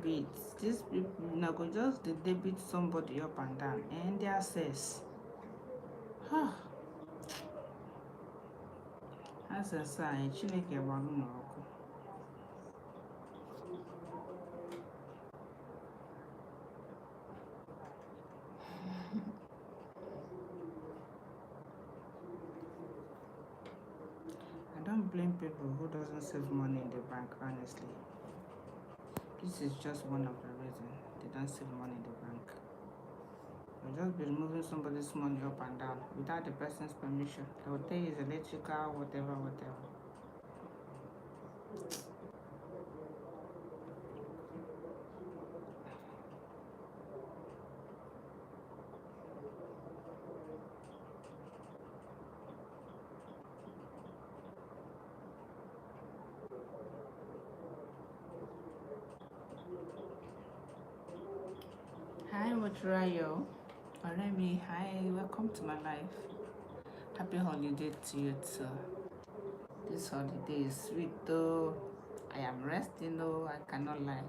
debit. These people now go just the debit somebody up and down and their access. Access anyị Chineke gbalụ n'ọkụ. I don't blame people who doesn't save money in the bank, honestly. This is just one of the reasons they don't save money in the bank. You'll just be removing somebody's money up and down without the person's permission. They will tell you it's electrical, whatever. Hi, Motrayo. Oremi, hi, welcome to my life. Happy holiday to you too. This holiday is sweet though. I am resting though, I cannot lie.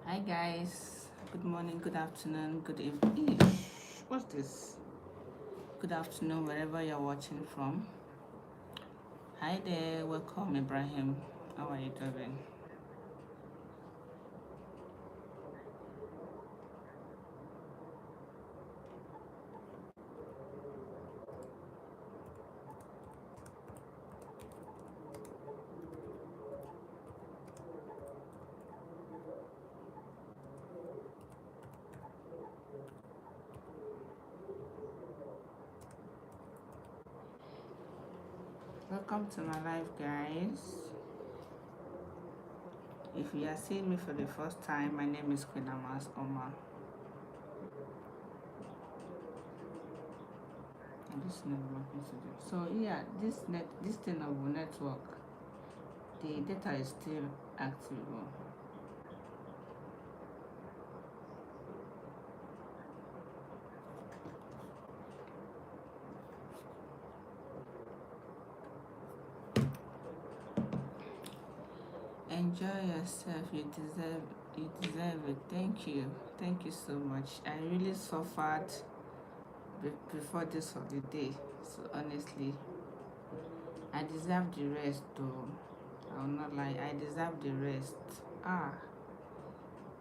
Hi guys, good morning, good afternoon, good evening. What's this? Good afternoon, wherever you're watching from. Hi there, welcome Ibrahim. How are you doing? Welcome to my life, guys. If you are seeing me for the first time, my name is Queen Amas Oma. And this network is so yeah, this thing of network, the data is still active. Enjoy yourself. You deserve it. Thank you so much. I really suffered before this holiday, so honestly I deserve the rest though. I will not lie, I deserve the rest.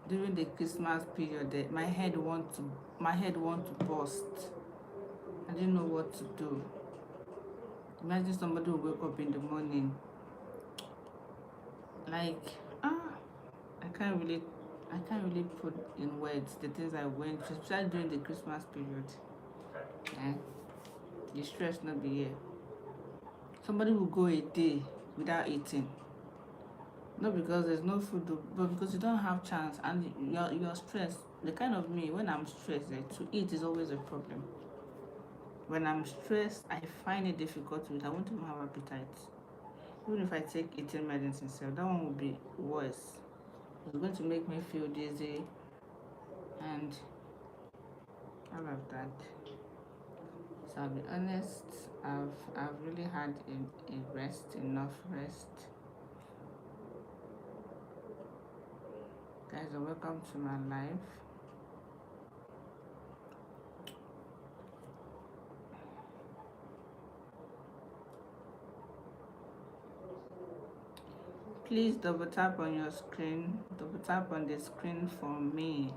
During the Christmas period, my head want to burst. I didn't know what to do. Imagine somebody will wake up in the morning like I can't really put in words the things I went through, especially during the Christmas period. The stress not be here. Somebody will go a day without eating, not because there's no food, but because you don't have chance and you're stressed. The kind of me, when I'm stressed, to eat is always a problem. When I'm stressed, I find it difficult to eat. I won't even have appetite. Even if I take eating medicine, that one will be worse. It's going to make me feel dizzy and all of that. So I'll be honest, I've really had enough rest. Guys, welcome to my life. Please double tap on your screen, double tap on the screen for me.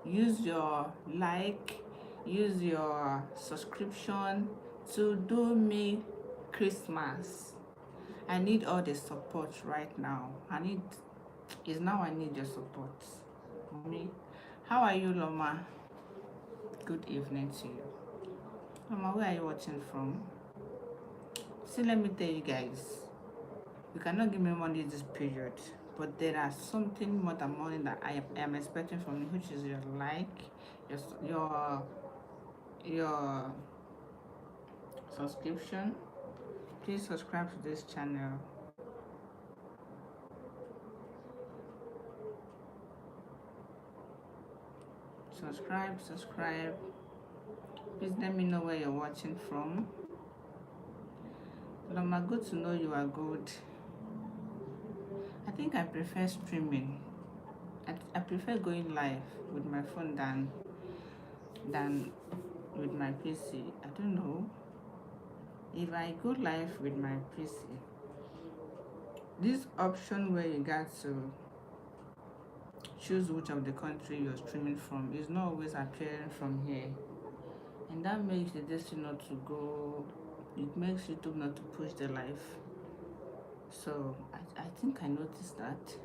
Use your like, use your subscription to do me Christmas. I need all the support right now. I need your support. Me. How are you, Loma? Good evening to you. Loma, where are you watching from? See, let me tell you guys, you cannot give me money this period, but there are something more than money that I am expecting from you, which is your like, your subscription. Please subscribe to this channel. subscribe. Please let me know where you're watching from. Loma, good to know you are good. I think I prefer streaming. I prefer going live with my phone than with my PC. I don't know. If I go live with my PC, this option where you got to choose which of the country you're streaming from is not always appearing from here, and that makes the destiny not to go. It makes YouTube not to push the live. So I think I noticed that,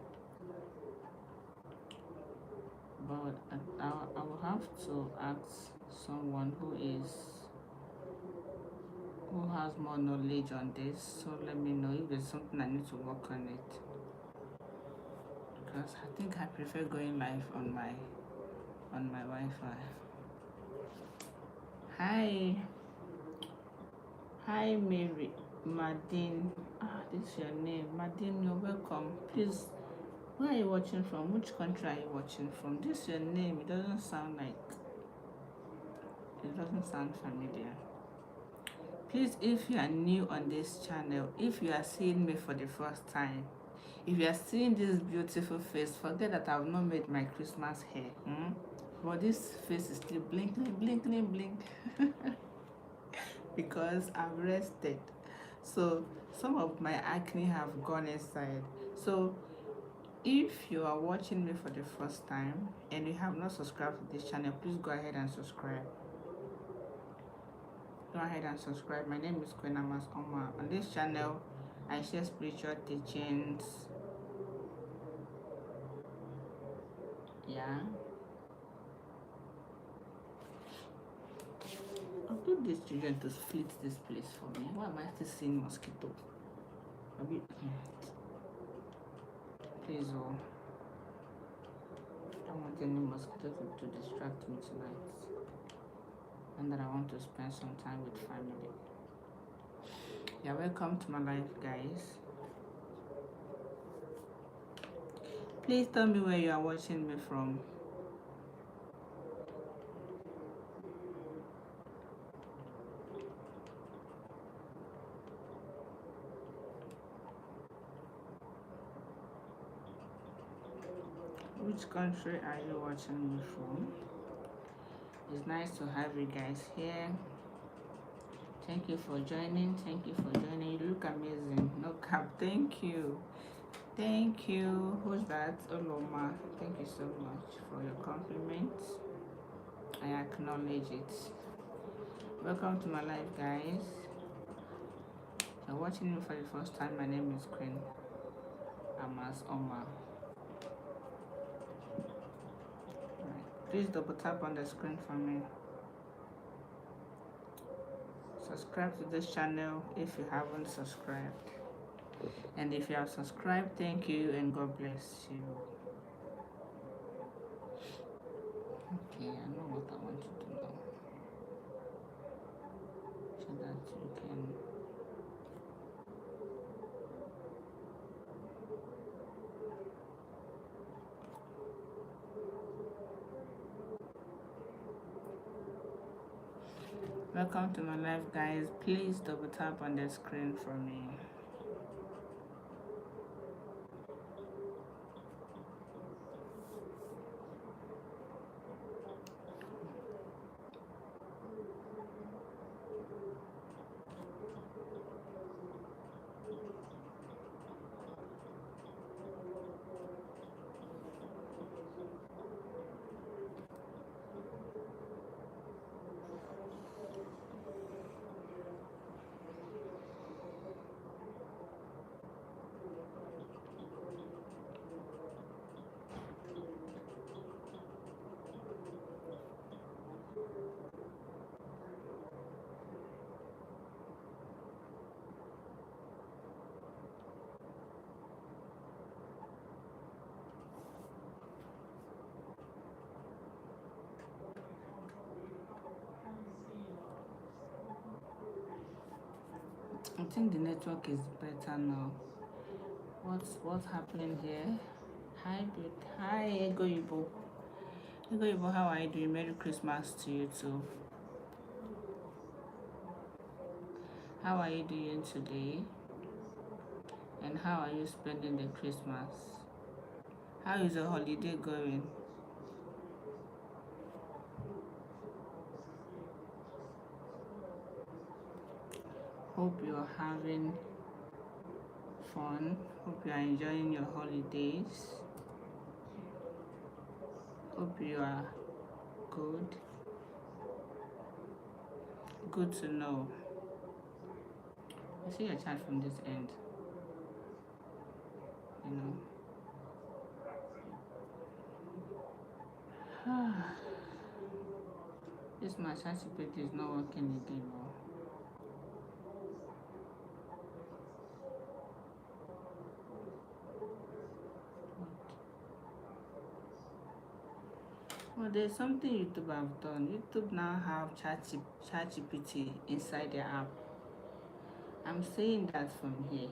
but I will have to ask someone who has more knowledge on this. So let me know if there's something I need to work on it, because I think I prefer going live on my Wi-Fi. Hi Mary Madine. This is your name. Madine, you're welcome. Please, where are you watching from? Which country are you watching from? This is your name. It doesn't sound familiar. Please, if you are new on this channel, if you are seeing me for the first time, if you are seeing this beautiful face, forget that I've not made my Christmas hair. But this face is still blinking because I've rested. So some of my acne have gone inside. So if you are watching me for the first time and you have not subscribed to this channel, please go ahead and subscribe. My name is Queen Amas Oma. On this channel, I share spiritual teachings. Yeah. I'll put these children to split this place for me. Why am I still seeing mosquito? Please, I don't want any mosquito to distract me tonight. And that I want to spend some time with family. You're welcome to my life, guys. Please tell me where you are watching me from. Which country are you watching me from? It's nice to have you guys here. Thank you for joining. You look amazing. No cap. Thank you. Who's that? Oloma. Thank you so much for your compliments. I acknowledge it. Welcome to my life, guys. If you're watching me for the first time, my name is Queen Amas Oma. Please double tap on the screen for me. Subscribe to this channel if you haven't subscribed. And if you have subscribed, thank you and God bless you. Okay, I know what I want you to know. So that you can welcome to my life, guys. Please double tap on the screen for me. I think the network is better now. What's happening here? Hi Ego Ibo. Hello, how are you doing? Merry Christmas to you too. How are you doing today? And how are you spending the Christmas? How is the holiday going? Hope you're having fun. Hope you are enjoying your holidays. Hope you are good. Good to know. I see your chat from this end. You know. This my certificate is not working again. Well, there's something YouTube have done. YouTube now have ChatGPT inside their app. I'm saying that from here.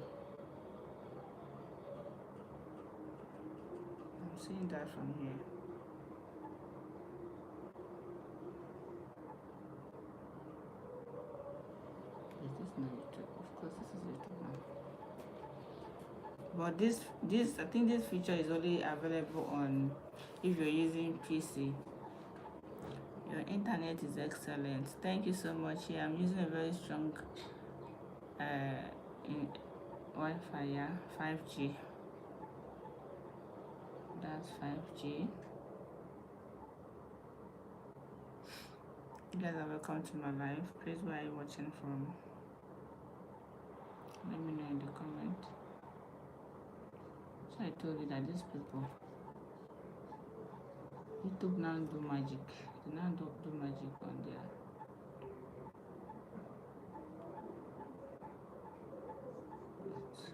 I'm saying that from here. Is this not YouTube? Of course, this is YouTube now. But this I think this feature is only available on if you're using PC. Your internet is excellent. Thank you so much. Yeah, I'm using a very strong in Wi-Fi. Yeah, 5G. That's 5G. You guys are welcome to my live. Please, where are you watching from? Let me know in the comment. So I told you that these people, YouTube now do magic. They now do magic on there.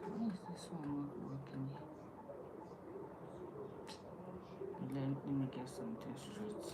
Why is this one not working here? Let me get something straight.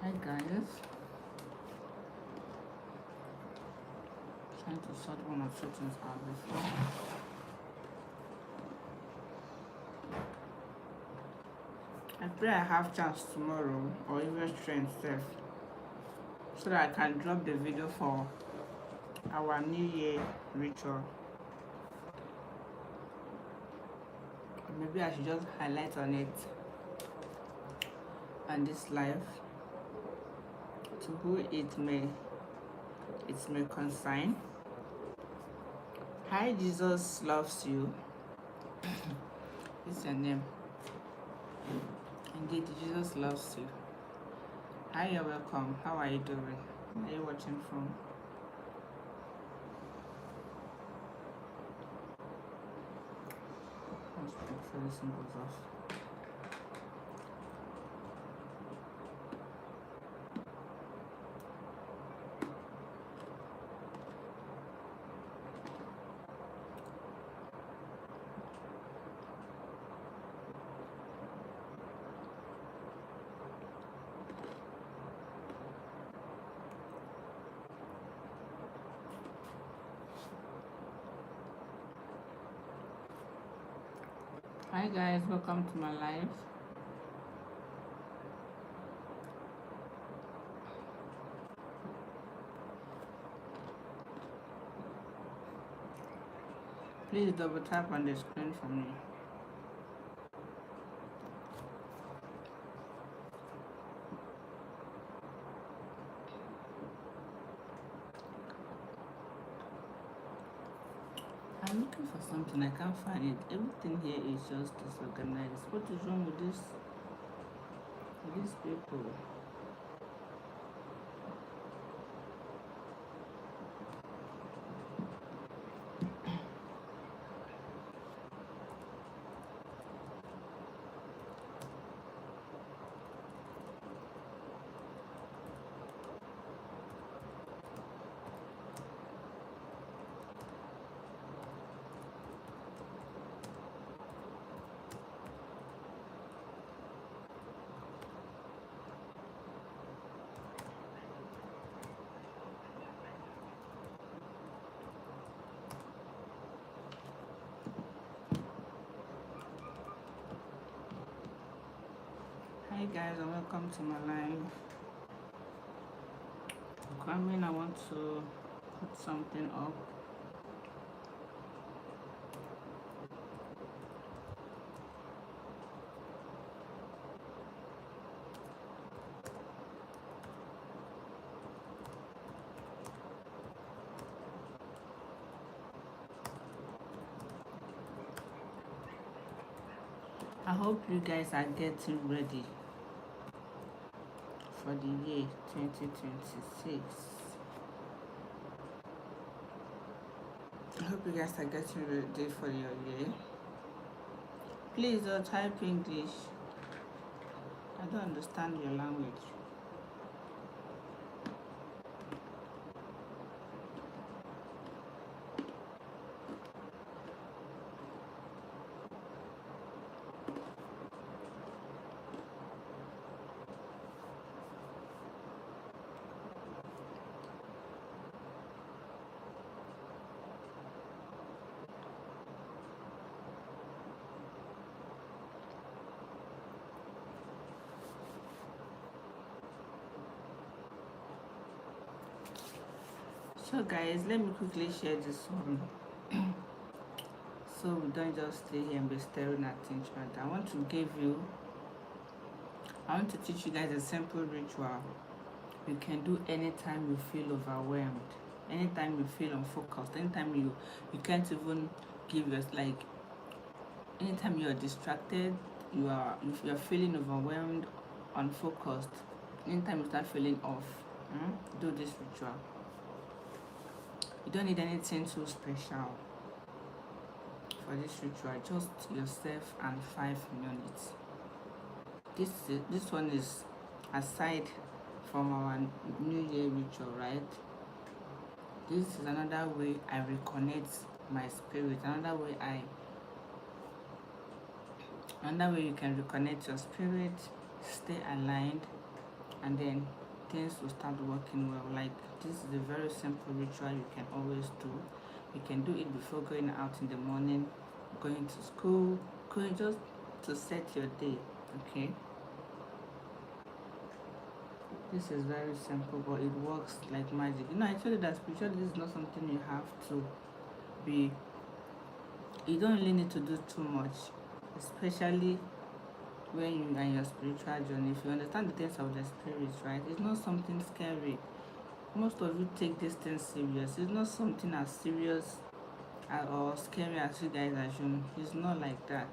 Hi guys. Trying to sort one or two things out before. I pray I have chance tomorrow or even strength self so that I can drop the video for our New Year ritual. Maybe I should just highlight on it on this live to who it may concern. Hi, Jesus loves you. It's your name. Indeed, Jesus loves you. Hi, you're welcome. How are you doing? Where are you watching from? Before this thing goes off. Hi guys, welcome to my live. Please double tap on the screen for me. I'm looking for something, I can't find it. Everything here is just disorganized. What is wrong with these people? Hi guys, and welcome to my live. Coming, I want to put something up. I hope you guys are getting ready for the year 2026. I hope you guys are getting ready for your year. Please don't type English. I don't understand your language. So guys, let me quickly share this one. So we don't just stay here and be staring at each other. I want to teach you guys a simple ritual you can do anytime you feel overwhelmed, anytime you feel unfocused, anytime you can't even give us, like, anytime you are distracted, if you are feeling overwhelmed, unfocused, anytime you start feeling off, do this ritual. You don't need anything too special for this ritual, just yourself and 5 minutes. This one is aside from our New Year ritual, right? This is another way I reconnect my spirit, another way you can reconnect your spirit, stay aligned, and then things will start working well. Like, this is a very simple ritual you can always do. You can do it before going out in the morning, going to school, going just to set your day. Okay, this is very simple, but it works like magic. I told you that spirituality is not something you have to be, you don't really need to do too much, especially when you are in your spiritual journey. If you understand the things of the spirit, right, it's not something scary. Most of you take this thing serious. It's not something as serious or scary as you guys assume. It's not like that.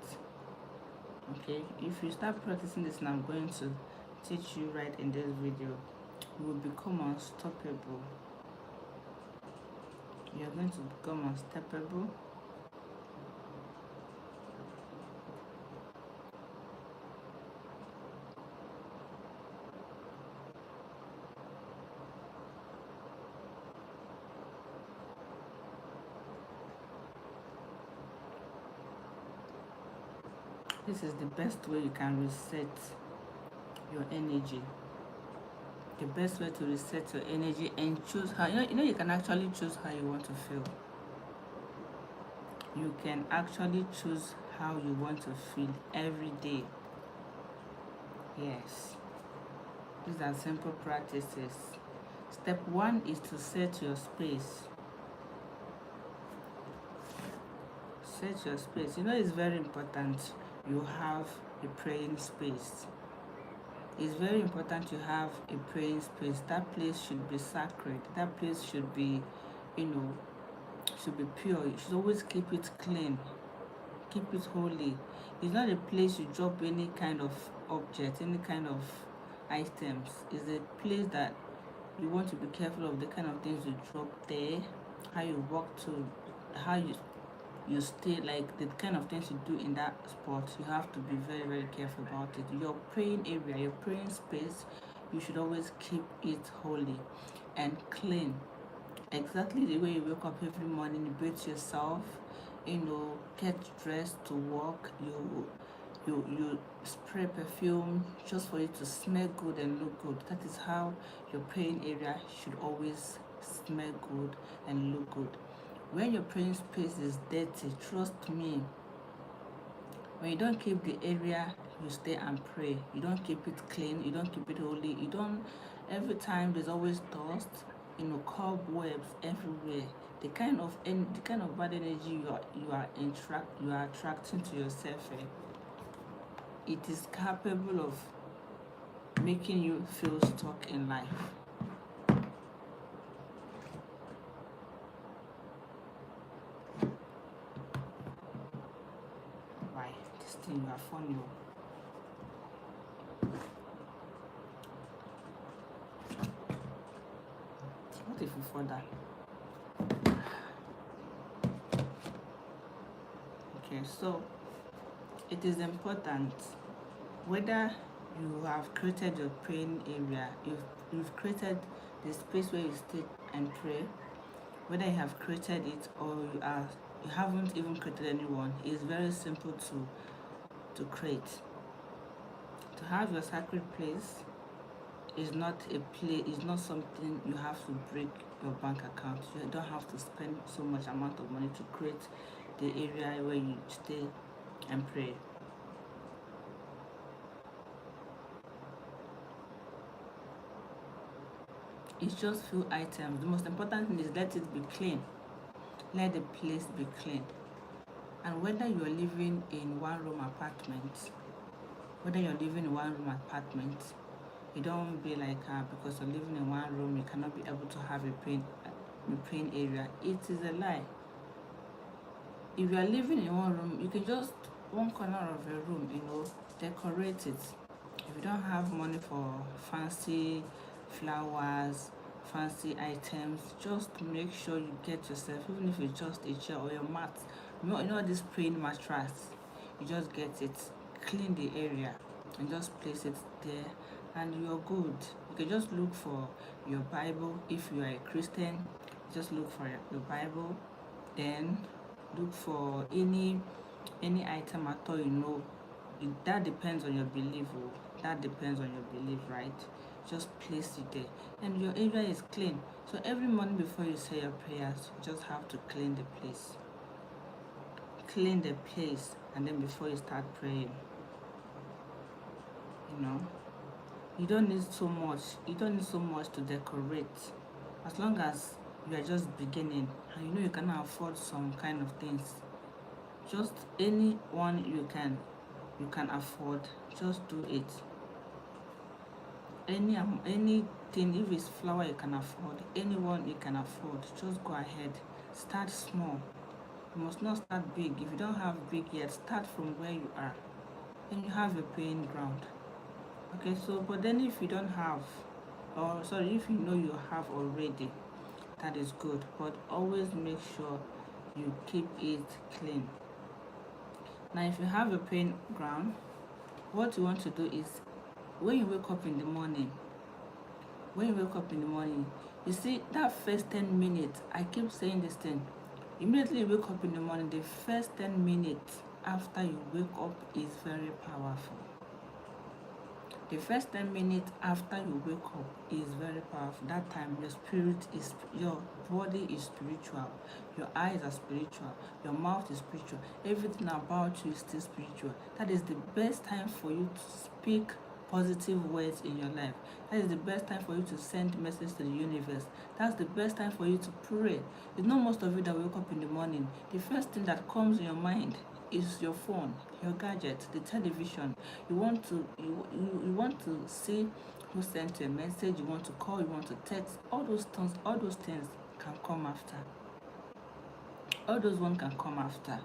Okay, if you start practicing this, and I'm going to teach you right in this video, you will become unstoppable. You're going to become unstoppable. This is the best way you can reset your energy. The best way to reset your energy and choose how, you can actually choose how you want to feel. You can actually choose how you want to feel every day. Yes, these are simple practices. Step 1 is to set your space. Set your space. You know, it's very important you have a praying space. It's very important you have a praying space. That place should be sacred. That place should be, you know, should be pure. You should always keep it clean. Keep it holy. It's not a place you drop any kind of object, any kind of items. It's a place that you want to be careful of the kind of things you drop there, how you walk to, how you stay, like the kind of things you do in that spot. You have to be very, very careful about it. Your praying area, your praying space, you should always keep it holy and clean. Exactly the way you wake up every morning, you bathe yourself, you know, get dressed to work, you spray perfume just for you to smell good and look good. That is how your praying area should always smell good and look good. When your praying space is dirty, trust me, when you don't keep the area you stay and pray, you don't keep it clean, you don't keep it holy, you don't, every time there's always dust, you know, cobwebs everywhere. The kind of bad energy you are attracting to yourself, it is capable of making you feel stuck in life. Why? This thing you are funny. What if you further? Okay, so it is important whether you have created your praying area, you've created the space where you stay and pray, whether you have created it or you haven't even created anyone. It's very simple to create. To have your sacred place is not a play, is not something you have to break your bank account. You don't have to spend so much amount of money to create the area where you stay and pray. It's just few items. The most important thing is let it be clean. Let the place be clean. And whether you're living in one-room apartment, you don't be like because you're living in one room, you cannot be able to have a praying area. It is a lie. If you are living in one room, you can just one corner of your room, you know, decorate it. If you don't have money for fancy flowers, fancy items, just make sure you get yourself, even if it's just a chair or your mat, you know this praying mattress, you just get it, clean the area and just place it there and you're good. You can just look for your Bible. If you are a Christian, just look for your Bible, then look for any item at all, you know. That depends on your belief. That depends on your belief, right? Just place it there and your area is clean. So every morning before you say your prayers, you just have to clean the place, and then before you start praying, you know, you don't need so much to decorate. As long as you are just beginning and you know you can afford some kind of things, just any one you can afford, just do it. Anything, if it's flower you can afford, anyone you can afford, just go ahead. Start small. You must not start big. If you don't have big yet, start from where you are and you have a praying ground. Okay, so but then if you don't have, or sorry, if you know you have already, that is good, but always make sure you keep it clean. Now if you have a praying ground, what you want to do is when you wake up in the morning, you see that first 10 minutes, I keep saying this thing, immediately you wake up in the morning, the first 10 minutes after you wake up is very powerful. The first 10 minutes after you wake up is very powerful. That time your body is spiritual, your eyes are spiritual, your mouth is spiritual, everything about you is still spiritual. That is the best time for you to speak positive words in your life. That is the best time for you to send message to the universe. That's the best time for you to pray. It's not most of you that wake up in the morning. The first thing that comes in your mind is your phone, your gadget, the television. You want to see who sent you a message, you want to call, you want to text. All those things can come after. All those ones can come after.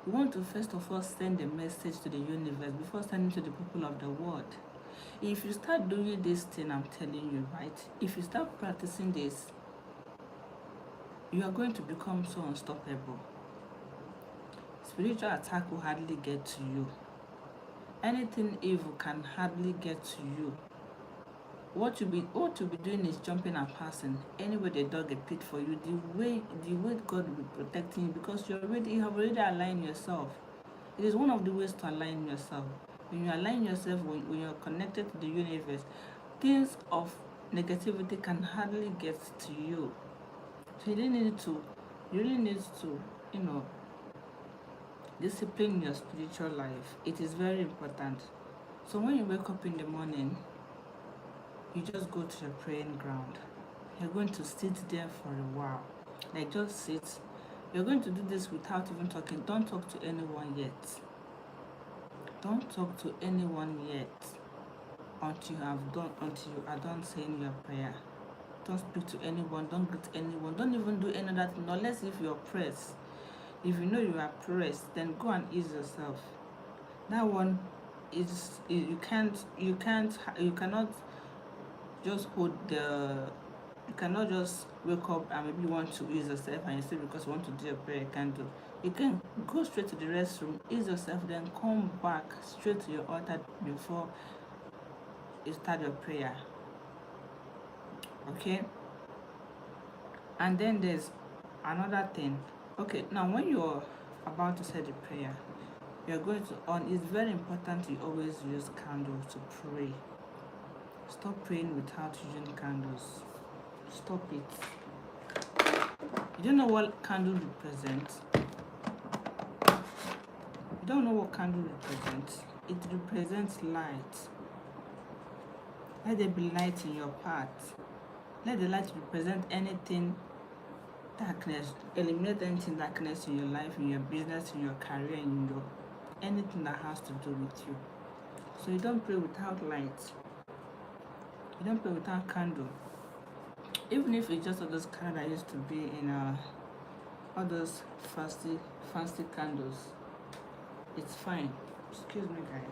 You want to first of all send a message to the universe before sending to the people of the world. If you start doing this thing I'm telling you, right? If you start practicing this, you are going to become so unstoppable. Spiritual attack will hardly get to you. Anything evil can hardly get to you. What you'll be doing is jumping and passing. Anyway they dug a pit for you, the way God will be protecting you, because you have already aligned yourself. It is one of the ways to align yourself. When you align yourself, when you're connected to the universe, things of negativity can hardly get to you. So you really need to, discipline your spiritual life. It is very important. So when you wake up in the morning, you just go to your praying ground. You're going to sit there for a while. Like, just sit. You're going to do this without even talking. Don't talk to anyone yet. Don't talk to anyone yet until you are done saying your prayer. Don't speak to anyone. Don't greet anyone. Don't even do any of that unless if you're pressed. If you know you are pressed, then go and ease yourself. That one is you cannot just you cannot just wake up and maybe you want to ease yourself and you say because you want to do your prayer, you can't do. You can go straight to the restroom, ease yourself, then come back straight to your altar before you start your prayer. Okay? And then there's another thing. Okay, now when you're about to say the prayer, you're going to it's very important you always use candles to pray. Stop praying without using candles. Stop it. You don't know what candle represents. You don't know what candle represents. It represents light. Let there be light in your path. Let the light represent anything darkness. Eliminate anything darkness in your life, in your business, in your career, in your anything that has to do with you. So you don't pray without light. You don't pray without candle. Even if it's just all those candles that used to be in all those fancy candles, it's fine. Excuse me, guys.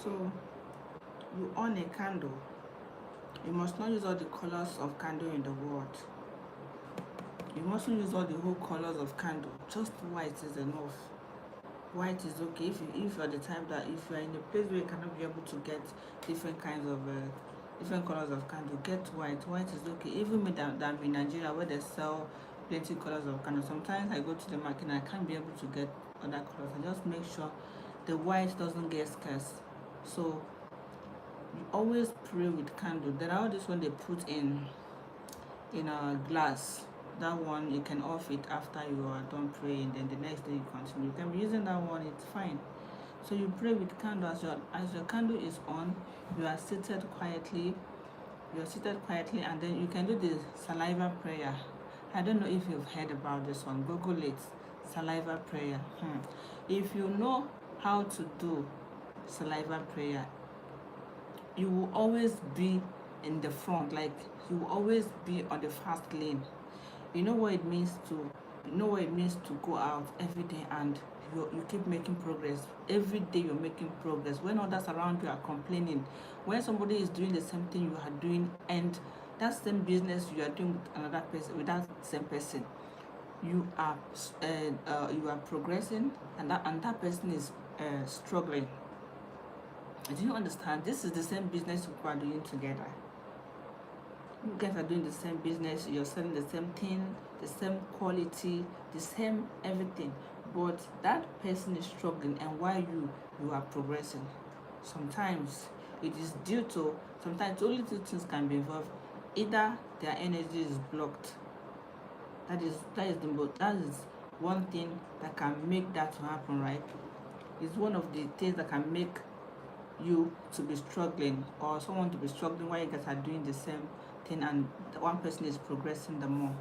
So you on a candle. You must not use all the colors of candle in the world. You mustn't use all the whole colors of candle. Just white is enough. White is okay if you're the type that if you're in a place where you cannot be able to get different kinds of different colors of candle, get white. White is okay. Even me that I'm in Nigeria where they sell plenty colors of candle, sometimes I go to the market and I can't be able to get other colors. I just make sure the white doesn't get scarce. So you always pray with candle. There are all this one they put in a glass. That one you can off it after you are done praying, then the next day you continue. You can be using that one, it's fine. So you pray with candle. As your candle is on, you are seated quietly. And then you can do the saliva prayer. I don't know if you've heard about this one. Google it. Saliva prayer. If you know how to do saliva prayer, you will always be in the front, like you will always be on the fast lane. You know what it means to go out every day and you keep making progress. Every day you're making progress. When others around you are complaining, when somebody is doing the same thing you are doing, and that same business you are doing with another person, with that same person, you are progressing, and that person is struggling. Do you understand? This is the same business you are doing together. You guys are doing the same business, you're selling the same thing, the same quality, the same everything, but that person is struggling, and while you are progressing. Sometimes it is due to, sometimes only two things can be involved. Either their energy is blocked. That is one thing that can make that to happen, right? It's one of the things that can make you to be struggling, or someone to be struggling while you guys are doing the same thing, and the one person is progressing the more.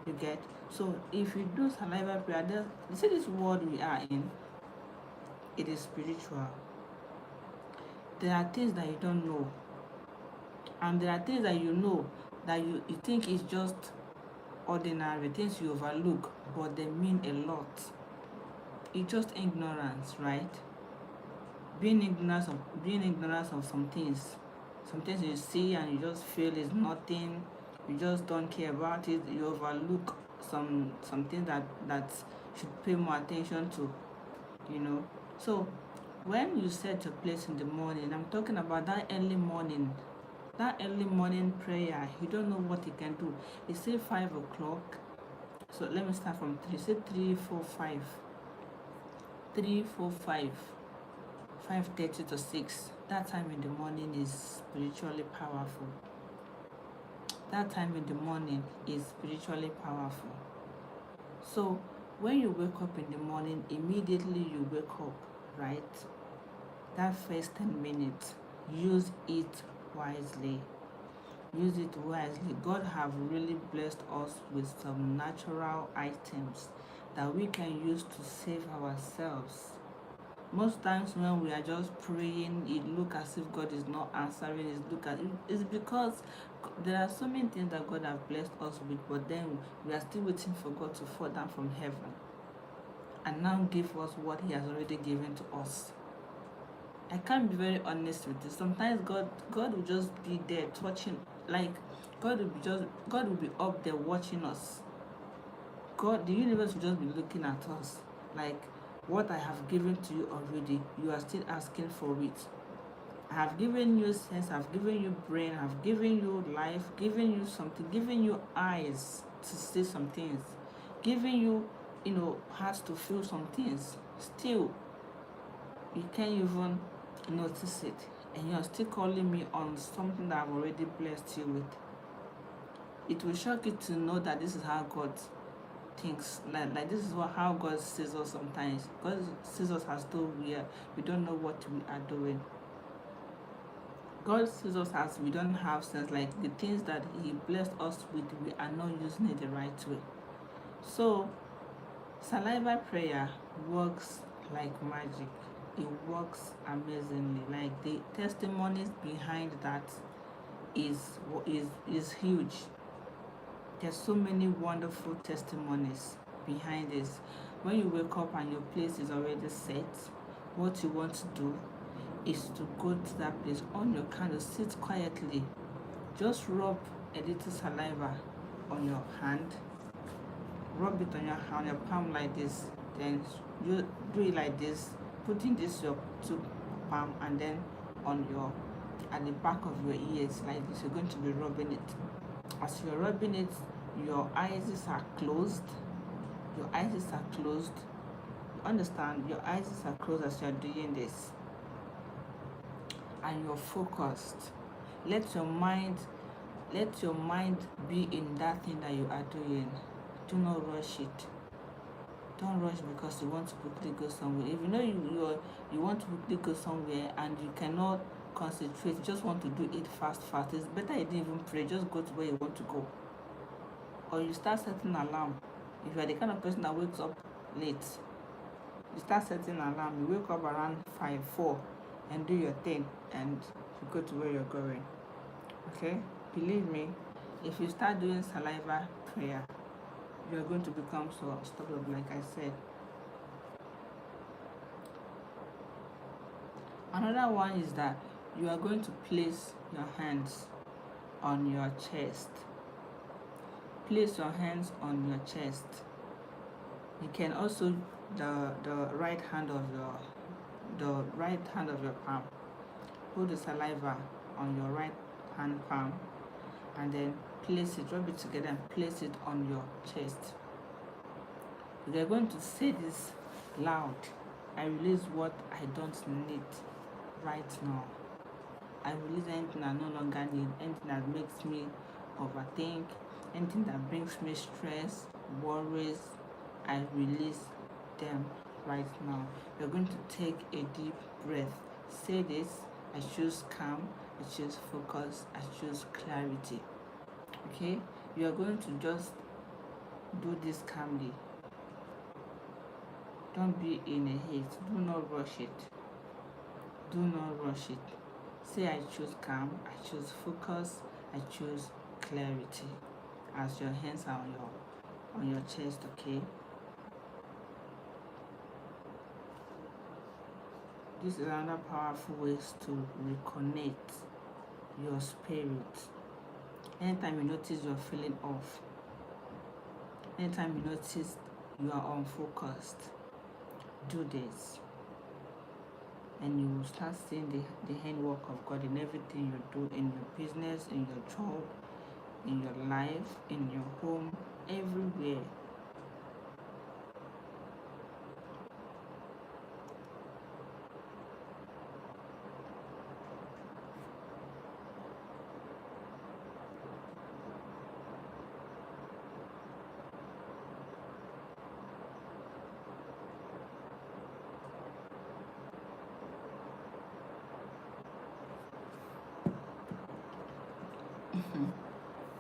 You get? So if you do saliva prayer, you see this world we are in, it is spiritual. There are things that you don't know, and there are things that you know that you think is just ordinary things you overlook, but they mean a lot. It's just ignorance, right? Being ignorant of some things. Some things you see and you just feel is nothing. You just don't care about it. You overlook some things that should pay more attention to, you know. So when you set your place in the morning, I'm talking about that early morning. That early morning prayer, you don't know what you can do. You say 5 o'clock. So let me start from 3. Say 3, 4, 5. 3, 4, 5. 5:30 to 6. That time in the morning is spiritually powerful. That time in the morning is spiritually powerful. So when you wake up in the morning, immediately you wake up, right? That first 10 minutes, use it wisely. Use it wisely. God have really blessed us with some natural items that we can use to save ourselves. Most times when we are just praying, it looks as if God is not answering. It's because there are so many things that God has blessed us with, but then we are still waiting for God to fall down from heaven and now give us what He has already given to us. I can't be very honest with you. Sometimes God will just be there touching, like God will be up there watching us. The universe will just be looking at us like, what I have given to you already, you are still asking for it. I have given you sense, I've given you brain, I've given you life, given you something, given you eyes to see some things, giving you, hearts to feel some things. Still, you can't even notice it, and you're still calling me on something that I've already blessed you with. It will shock you to know that this is how God thinks. Like this is how God sees us sometimes. God sees us as though we don't know what we are doing. God sees us as we don't have sense, like the things that He blessed us with, we are not using it the right way. So saliva prayer works like magic. It works amazingly. Like the testimonies behind that is huge. There's so many wonderful testimonies behind this. When you wake up and your place is already set, what you want to do is to go to that place on your candle, sit quietly, just rub a little saliva on your hand, rub it on your palm like this, then you do it like this, putting this your two palm, and then at the back of your ears like this. You're going to be rubbing it. As you're rubbing it, your eyes are closed. You understand? Your eyes are closed as you're doing this, and you're focused. Let your mind be in that thing that you are doing. Do not rush it. Don't rush because you want to quickly go somewhere. If you know you want to quickly go somewhere and you cannot concentrate, you just want to do it fast. It's better you didn't even pray. Just go to where you want to go. Or you start setting alarm. If you are the kind of person that wakes up late, you start setting alarm. You wake up around 5, 4 and do your thing, and you go to where you're going. Okay? Believe me, if you start doing saliva prayer, you're going to become so unstoppable, like I said. Another one is that you are going to place your hands on your chest. Place your hands on your chest. You can also the right hand of your palm. Put the saliva on your right hand palm and then place it, rub it together and place it on your chest. You're going to say this loud. I release what I don't need right now. I release anything I no longer need, anything that makes me overthink, anything that brings me stress, worries. I release them right now. You're going to take a deep breath. Say this: I choose calm, I choose focus, I choose clarity. Okay? You are going to just do this calmly. Don't be in a haste. Do not rush it. Do not rush it. Say, I choose calm, I choose focus, I choose clarity. As your hands are on your chest, okay? This is another powerful way to reconnect your spirit. Anytime you notice you're feeling off, anytime you notice you are unfocused, do this. And you will start seeing the handwork of God in everything you do, in your business, in your job, in your life, in your home, everywhere.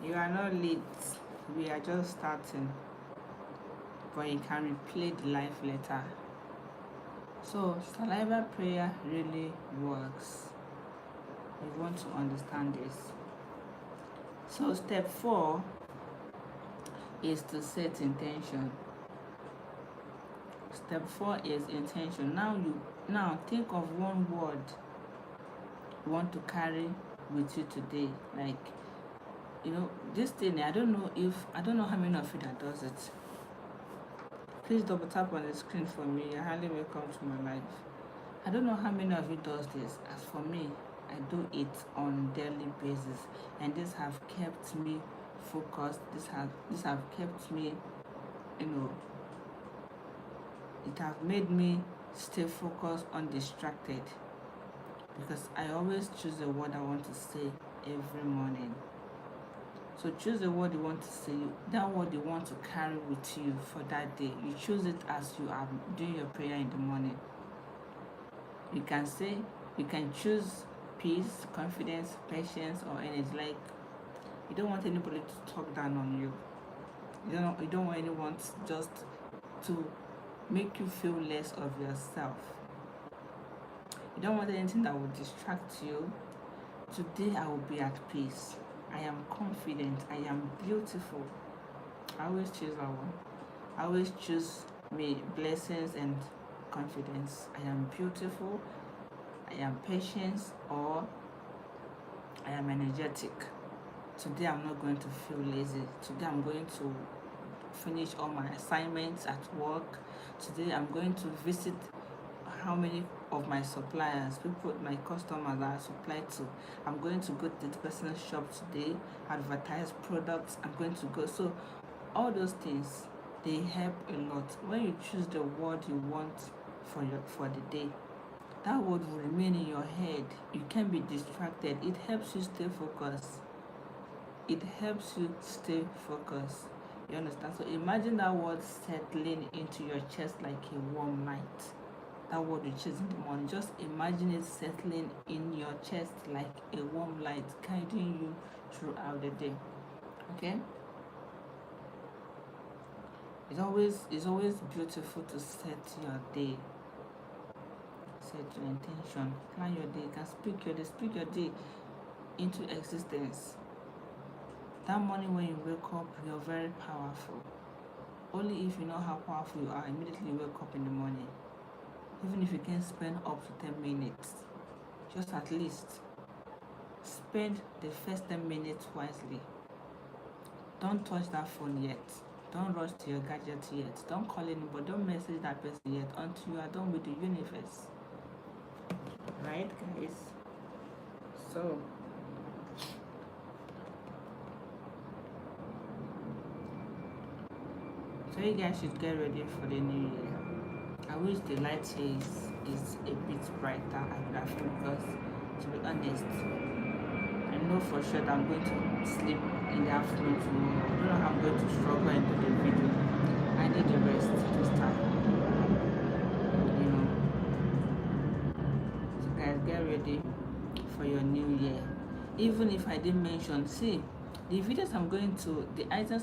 You are not late. We are just starting. But you can replay the life letter. So saliva prayer really works. You want to understand this. So step 4 is to set intention. Step 4 is intention. Now think of one word you want to carry with you today. Like, this thing, I don't know how many of you that does it. Please double tap on the screen for me. You're highly welcome to my life. I don't know how many of you does this. As for me, I do it on daily basis, and this have kept me focused. This have kept me, it have made me stay focused, undistracted, because I always choose the word I want to say every morning. So choose the word you want to say, that word you want to carry with you for that day. You choose it as you are doing your prayer in the morning. You can choose peace, confidence, patience, or energy. Like, you don't want anybody to talk down on you. You don't want anyone just to make you feel less of yourself. You don't want anything that will distract you. Today I will be at peace. I am confident. I am beautiful. I always choose that one. I always choose blessings and confidence. I am beautiful. I am patient, or I am energetic. Today I'm not going to feel lazy. Today I'm going to finish all my assignments at work. Today I'm going to visit how many of my suppliers, people, my customers that I supply to. I'm going to go to the person's shop today, advertise products. I'm going to go. So all those things, they help a lot. When you choose the word you want for the day, that word will remain in your head. You can't be distracted. It helps you stay focused. It helps you stay focused. You understand? So imagine that word settling into your chest like a warm light. That word you choose in the morning, just imagine it settling in your chest like a warm light, guiding you throughout the day. Okay? It's always beautiful to set your day. Set your intention. Plan your day. You can speak your day into existence. That morning when you wake up, you're very powerful. Only if you know how powerful you are, immediately wake up in the morning. Even if you can spend up to 10 minutes, just at least spend the first 10 minutes wisely. Don't touch that phone yet. Don't rush to your gadget yet. Don't call anybody. Don't message that person yet until you are done with the universe. Right, guys? So, you guys should get ready for the new year. I wish the light here is a bit brighter. I would have felt, because, to be honest, I know for sure that I'm going to sleep in the afternoon tomorrow. I don't know how I'm going to struggle into the video. I need the rest to start. So guys, get ready for your new year. Even if I didn't mention, see, the items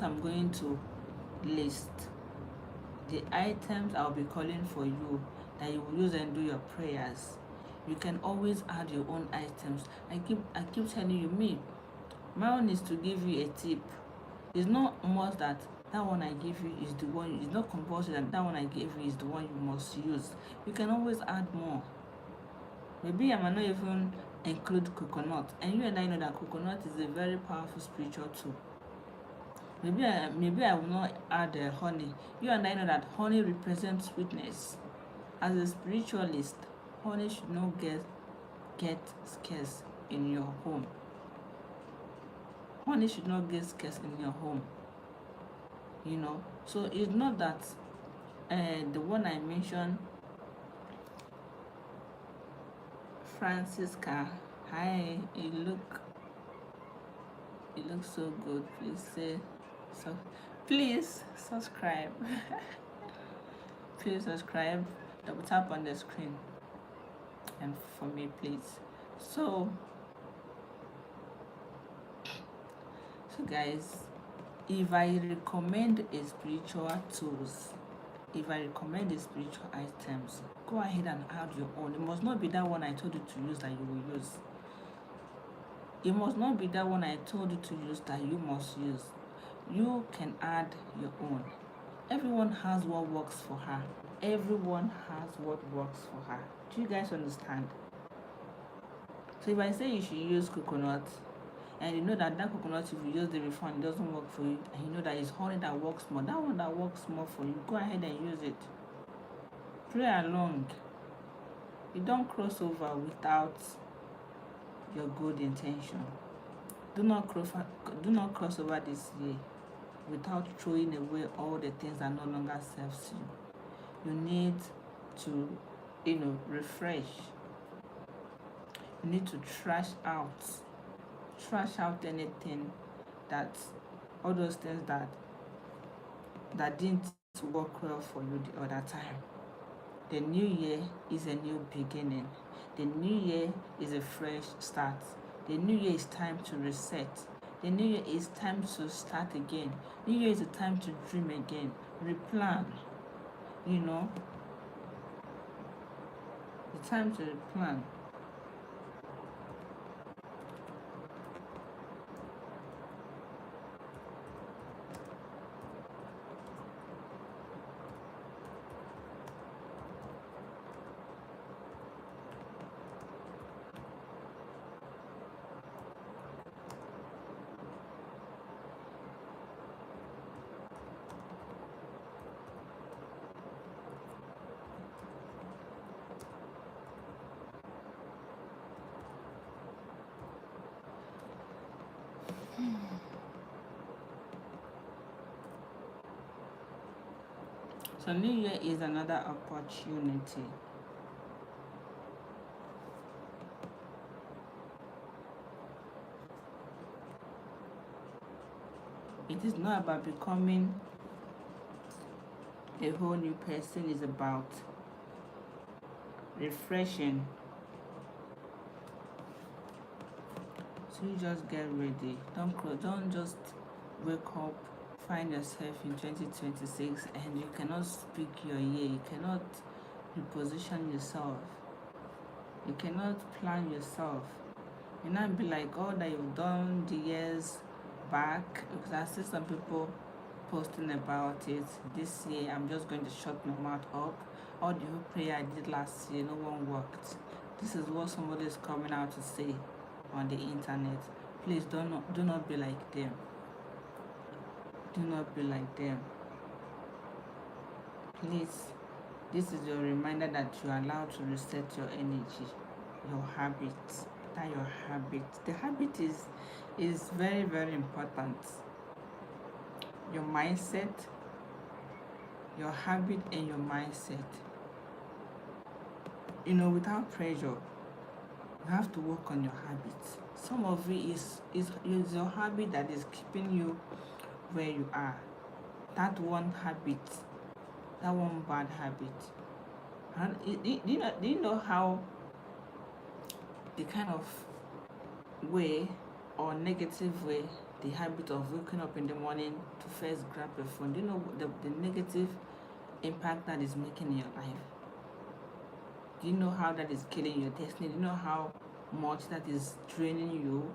I'm going to list, the items I'll be calling for you that you will use and do your prayers. You can always add your own items. I keep telling you, my own is to give you a tip. It's not must that one I give you is the one. It's not compulsory that one I gave you is the one you must use. You can always add more. Maybe I might not even include coconut, and you and I know that coconut is a very powerful spiritual tool. Maybe I will not add honey. You and I know that honey represents sweetness. As a spiritualist, honey should not get scarce in your home. Honey should not get scarce in your home. So it's not that the one I mentioned, Francisca. Hi, you look so good. Please subscribe. Please subscribe. Double tap on the screen and for me, please. So guys, if I recommend a spiritual tools, if I recommend the spiritual items, go ahead and add your own. It must not be that one I told you to use that you will use. It must not be that one I told you to use that you must use. You can add your own. Everyone has what works for her. Everyone has what works for her. Do you guys understand? So if I say you should use coconut, and you know that coconut, if you use the refund, it doesn't work for you, and you know that it's honey that works more, that one that works more for you, go ahead and use it. Pray along. You don't cross over without your good intention. Do not cross over this year without throwing away all the things that no longer serves you. You need to, refresh. You need to trash out anything all those things that didn't work well for you the other time. The new year is a new beginning. The new year is a fresh start. The new year is time to reset. The new year is time to start again. New year is a time to dream again, replan. The time to replan. So new year is another opportunity. It is not about becoming a whole new person. It's about refreshing. So you just get ready. Don't just wake up, find yourself in 2026 and you cannot speak your year. You cannot reposition yourself. You cannot plan yourself. You not be like all that you've done the years back. Because I see some people posting about it. This year I'm just going to shut my mouth up. All the whole prayer I did last year, no one worked. This is what somebody is coming out to say on the internet. Please do not be like them. Do not be like them. Please, this is your reminder that you are allowed to reset your energy, your habits. That your habit. The habit is very, very important. Your mindset, your habit, and your mindset. Without pressure, you have to work on your habits. Some of it is your habit that is keeping you where you are. That one habit, that one bad habit. And do you know how the kind of way or negative way the habit of waking up in the morning to first grab your phone, do you know the negative impact that is making in your life? Do you know how that is killing your destiny? Do you know how much that is draining you?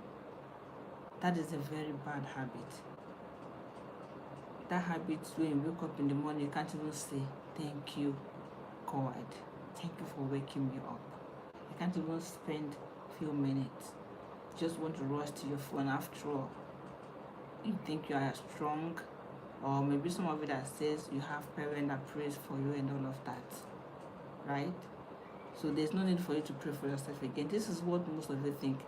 That is a very bad habit. That habit, when you wake up in the morning, you can't even say, thank you, God. Thank you for waking me up. You can't even spend a few minutes. You just want to rush to your phone. After all, you think you are strong, or maybe some of it that says you have parents that prays for you and all of that, right? So there's no need for you to pray for yourself again. This is what most of you think.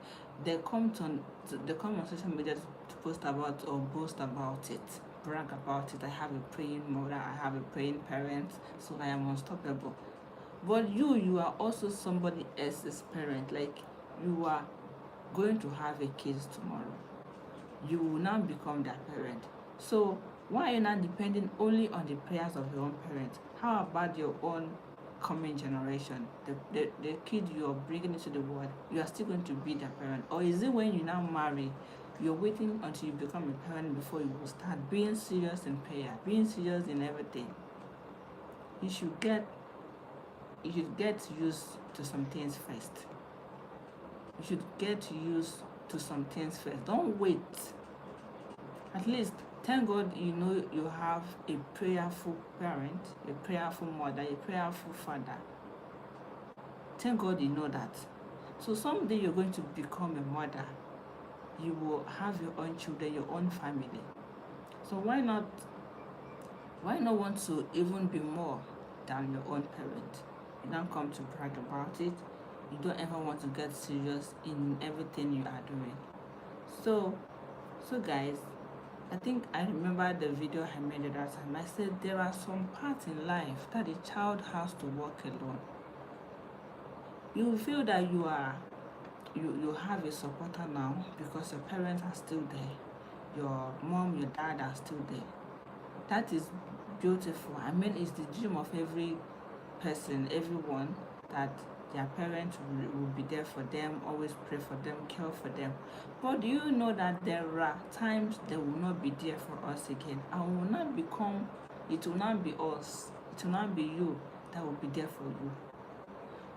They come on social media to post about or boast about it, brag about it. I have a praying mother, I have a praying parent, so I am unstoppable. But you are also somebody else's parent. Like, you are going to have a kids tomorrow. You will now become their parent. So why are you not depending only on the prayers of your own parents? How about your own coming generation, the kid you are bringing into the world? You are still going to be their parent? Or is it when you now marry, you're waiting until you become a parent before you will start being serious in prayer, being serious in everything? You should get used to some things first. You should get used to some things first. Don't wait. At least thank God you have a prayerful parent, a prayerful mother, a prayerful father. Thank God you know that. So someday you're going to become a mother. You will have your own children, your own family. So why not want to even be more than your own parent? You don't come to brag about it. You don't ever want to get serious in everything you are doing. So guys, I think I remember the video I made at that time. I said there are some parts in life that a child has to walk alone. You will feel that you have a supporter now because your parents are still there. Your mom, your dad are still there. That is beautiful. I mean, it's the dream of every person, everyone, that their parents will be there for them, always pray for them, care for them. But do you know that there are times they will not be there for us again, and it will not be us, it will not be you that will be there for you.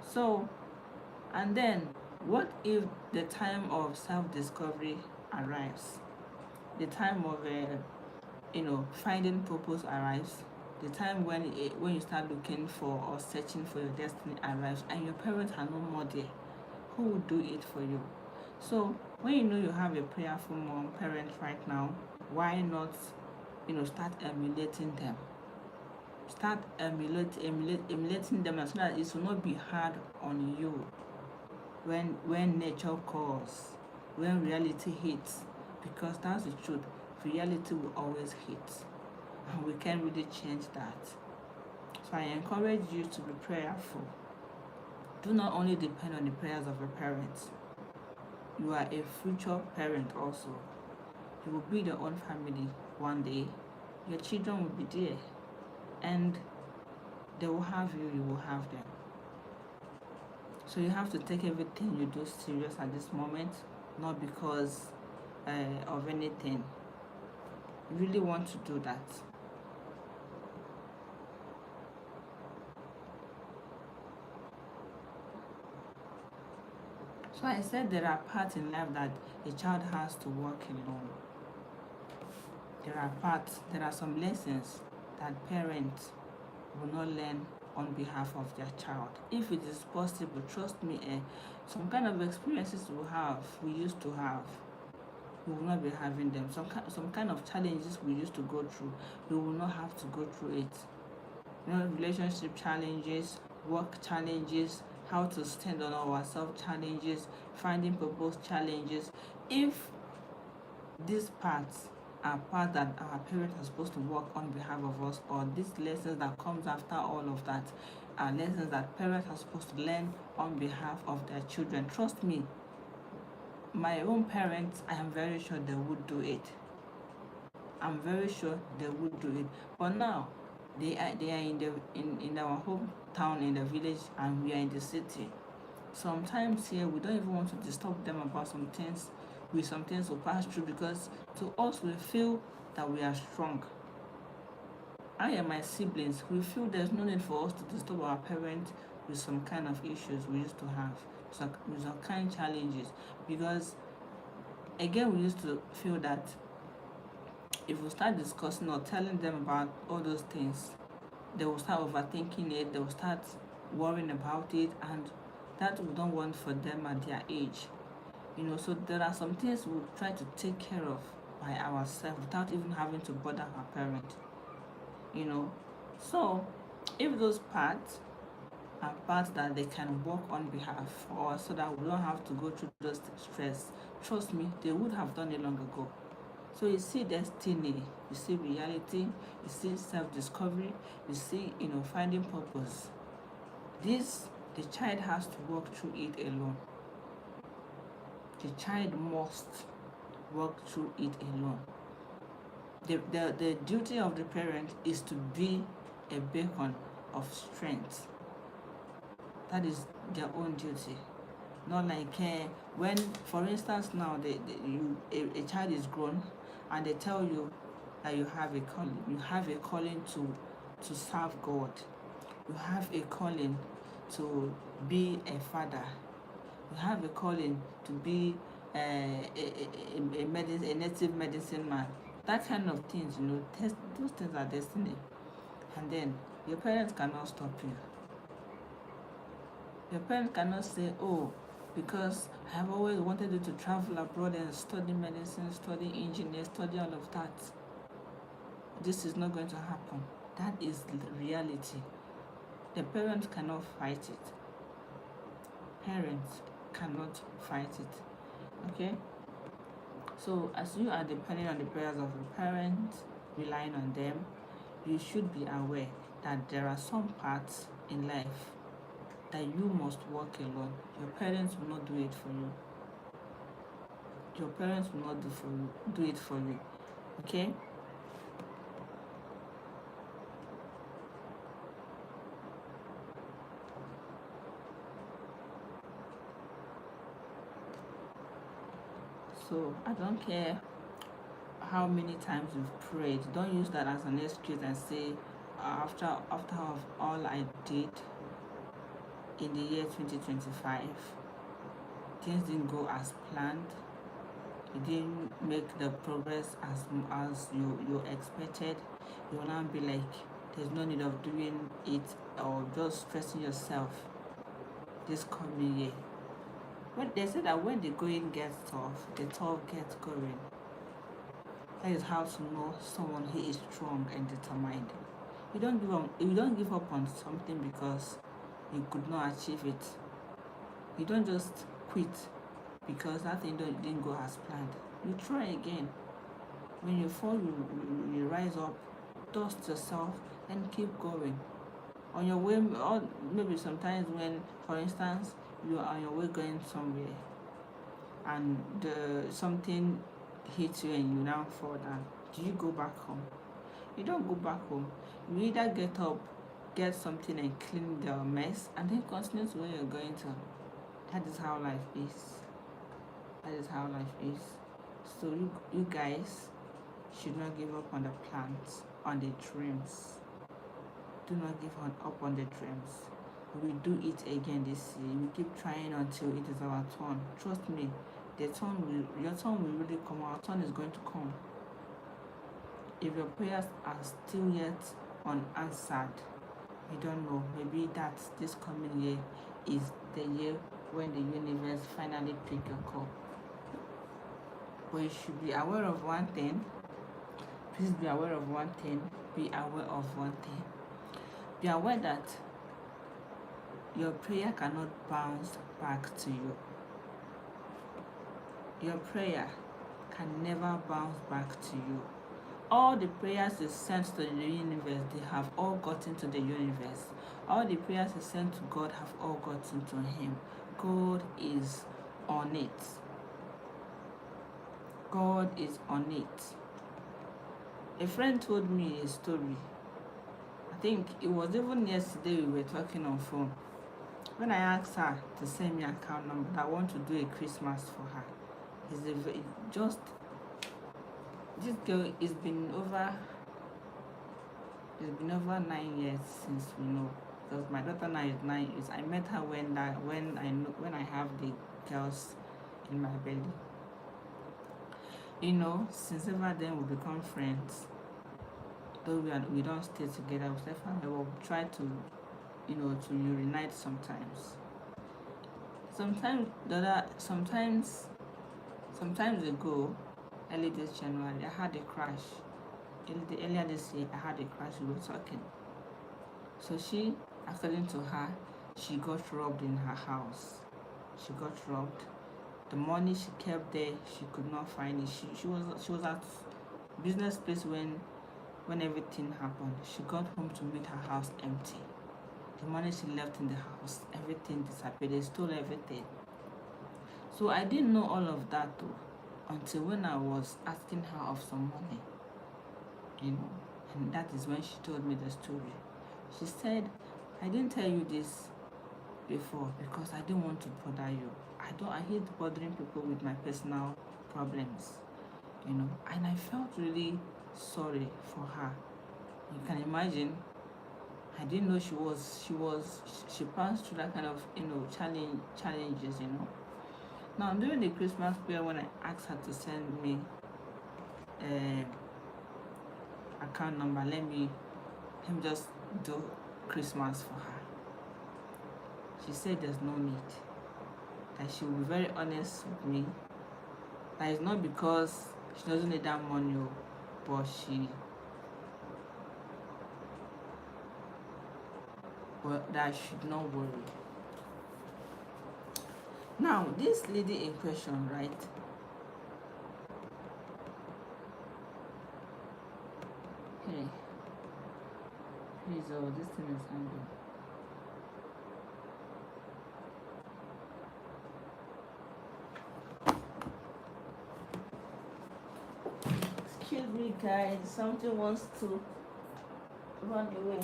So, and then what if the time of self-discovery arrives? The time of finding purpose arrives. The time when you start looking for or searching for your destiny arrives, and your parents are no more there. Who will do it for you? So when you know you have a prayerful parent right now, why not start emulating them? Start emulating them, so that it will not be hard on you when nature calls, when reality hits. Because that's the truth. Reality will always hit, and we can't really change that. So I encourage you to be prayerful. Do not only depend on the prayers of your parents. You are a future parent also. You will build your own family one day. Your children will be there, and they will have you, you will have them. So you have to take everything you do serious at this moment, not because of anything. You really want to do that. So I said there are parts in life that a child has to walk alone. there are some lessons that parents will not learn on behalf of their child. If it is possible, trust me, some kind of experiences we used to have, we will not be having them. Some kind of challenges we used to go through, we will not have to go through it. Relationship challenges, work challenges, how to stand on ourselves challenges, finding purpose challenges. If these parts are parts that our parents are supposed to work on behalf of us, or these lessons that comes after all of that are lessons that parents are supposed to learn on behalf of their children, trust me, my own parents, I am very sure they would do it. I'm very sure they would do it. But now they are in our hometown, in the village, and we are in the city. Sometimes here we don't even want to disturb them about some things to pass through, because to us we feel that we are strong. I and my siblings, we feel there's no need for us to disturb our parents with some kind of issues we used to have, with some kind of challenges, because again we used to feel that if we start discussing or telling them about all those things, they will start overthinking it, they will start worrying about it, and that we don't want for them at their age. So there are some things we'll try to take care of by ourselves without even having to bother our parents. So if those parts are parts that they can work on behalf of us so that we don't have to go through those stress, trust me, they would have done it long ago. So you see destiny, you see reality, you see self-discovery, you see, finding purpose. The child has to work through it alone. The child must work through it alone. The duty of the parent is to be a beacon of strength. That is their own duty. Not like when, for instance, now a child is grown and they tell you that you have a calling. You have a calling to serve God. You have a calling to be a father. You have a calling to be a native medicine man. That kind of things, those things are destiny. And then your parents cannot stop you. Your parents cannot say, oh, because I have always wanted you to travel abroad and study medicine, study engineering, study all of that. This is not going to happen. That is the reality. The parents cannot fight it. Parents cannot fight it. Okay? So as you are depending on the prayers of your parents, relying on them, you should be aware that there are some parts in life that you must work alone. Your parents will not do it for you. Your parents will not do it for you. Okay? So I don't care how many times you've prayed. Don't use that as an excuse and say, after all I did in the year 2025, things didn't go as planned. You didn't make the progress as you expected. You will now be like, there's no need of doing it, or just stressing yourself this coming year. When they say that when the going gets tough, the tough gets going. That is how to know someone who is strong and determined. You don't give up on something because you could not achieve it. You don't just quit because that thing didn't go as planned. You try again. When you fall, you rise up, dust yourself, and keep going. On your way, or maybe sometimes when, for instance, you are on your way going somewhere and something hits you and you now fall down, do you go back home? You don't go back home. You either get up, get something and clean the mess, and then continue to where you're going to. That is how life is. That is how life is. So you guys should not give up on the plans, on the dreams. Do not give up on the dreams. We will do it again this year. We keep trying until it is our turn. Trust me, your turn will really come. Our turn is going to come. if your prayers are still yet unanswered, we don't know. Maybe that this coming year is the year when the universe finally pick your call. But you should be aware of one thing. Please be aware of one thing. Be aware of one thing. Be aware that your prayer cannot bounce back to you. Your prayer can never bounce back to you. All the prayers you sent to the universe, they have all gotten to the universe. All the prayers you sent to God have all gotten to Him. God is on it. God is on it. A friend told me a story. I think it was even yesterday we were talking on phone. When I asked her to send me an account number, I want to do a Christmas for her. This girl, it's been over 9 years since we know. Because my daughter now is 9 years. I met her when I have the girls in my belly. You know, since ever then we become friends. Though we don't stay together, we will try to, to reunite sometimes. Sometimes ago, early this January, I had a crash. Earlier this year, I had a crash. We were talking. So she, according to her, she got robbed in her house. She got robbed. The money she kept there, she could not find it. She was at business place when everything happened. She got home to meet her house empty. The money she left in the house, everything disappeared. They stole everything. So I didn't know all of that too, until when I was asking her of some money, and that is when she told me the story. She said, I didn't tell you this before because I didn't want to bother you. I hate bothering people with my personal problems, and I felt really sorry for her. You can imagine, I didn't know she passed through that kind of, challenges, Now, during the Christmas period, when I asked her to send me account number, let me just do Christmas for her. She said there's no need. That she will be very honest with me. That it's not because she doesn't need that money, but that I should not worry. Now, this lady in question, right? Hey, please, this thing is hanging. Excuse me, guys. Something wants to run away.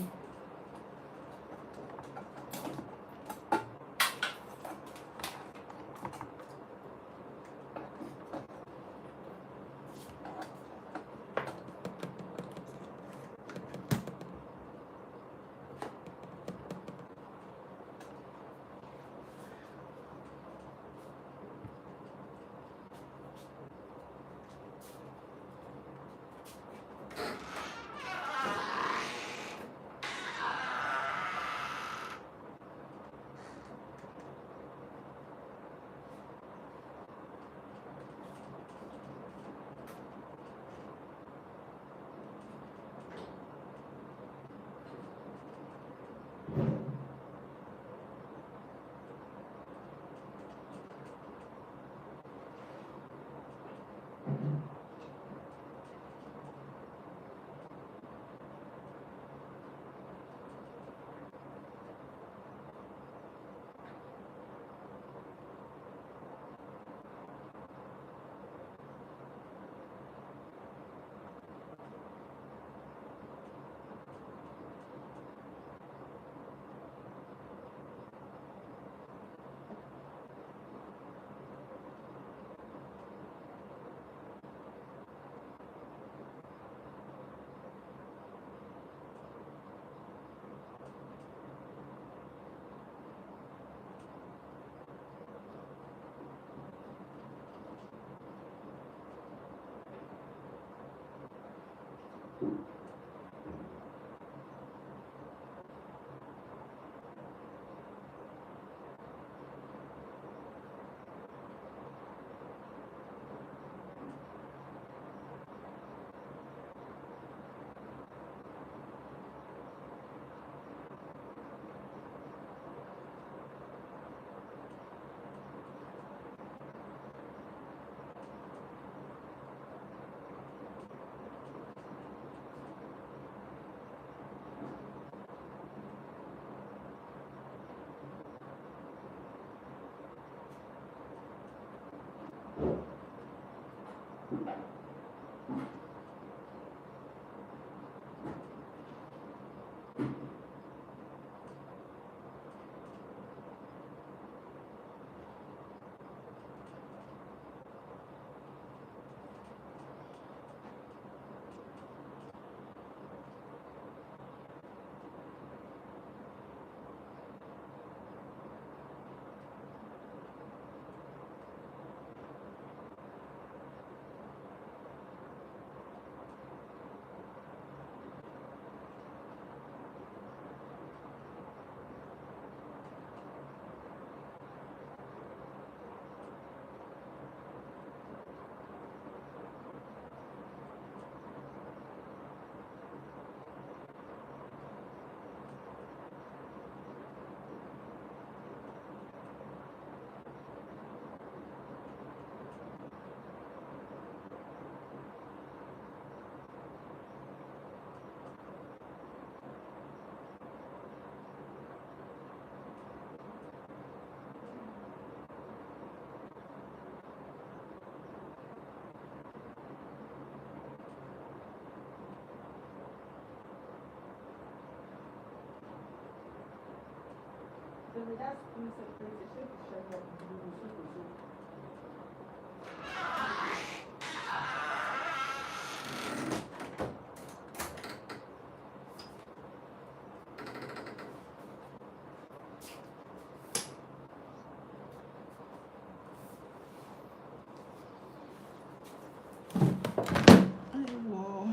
Whoa,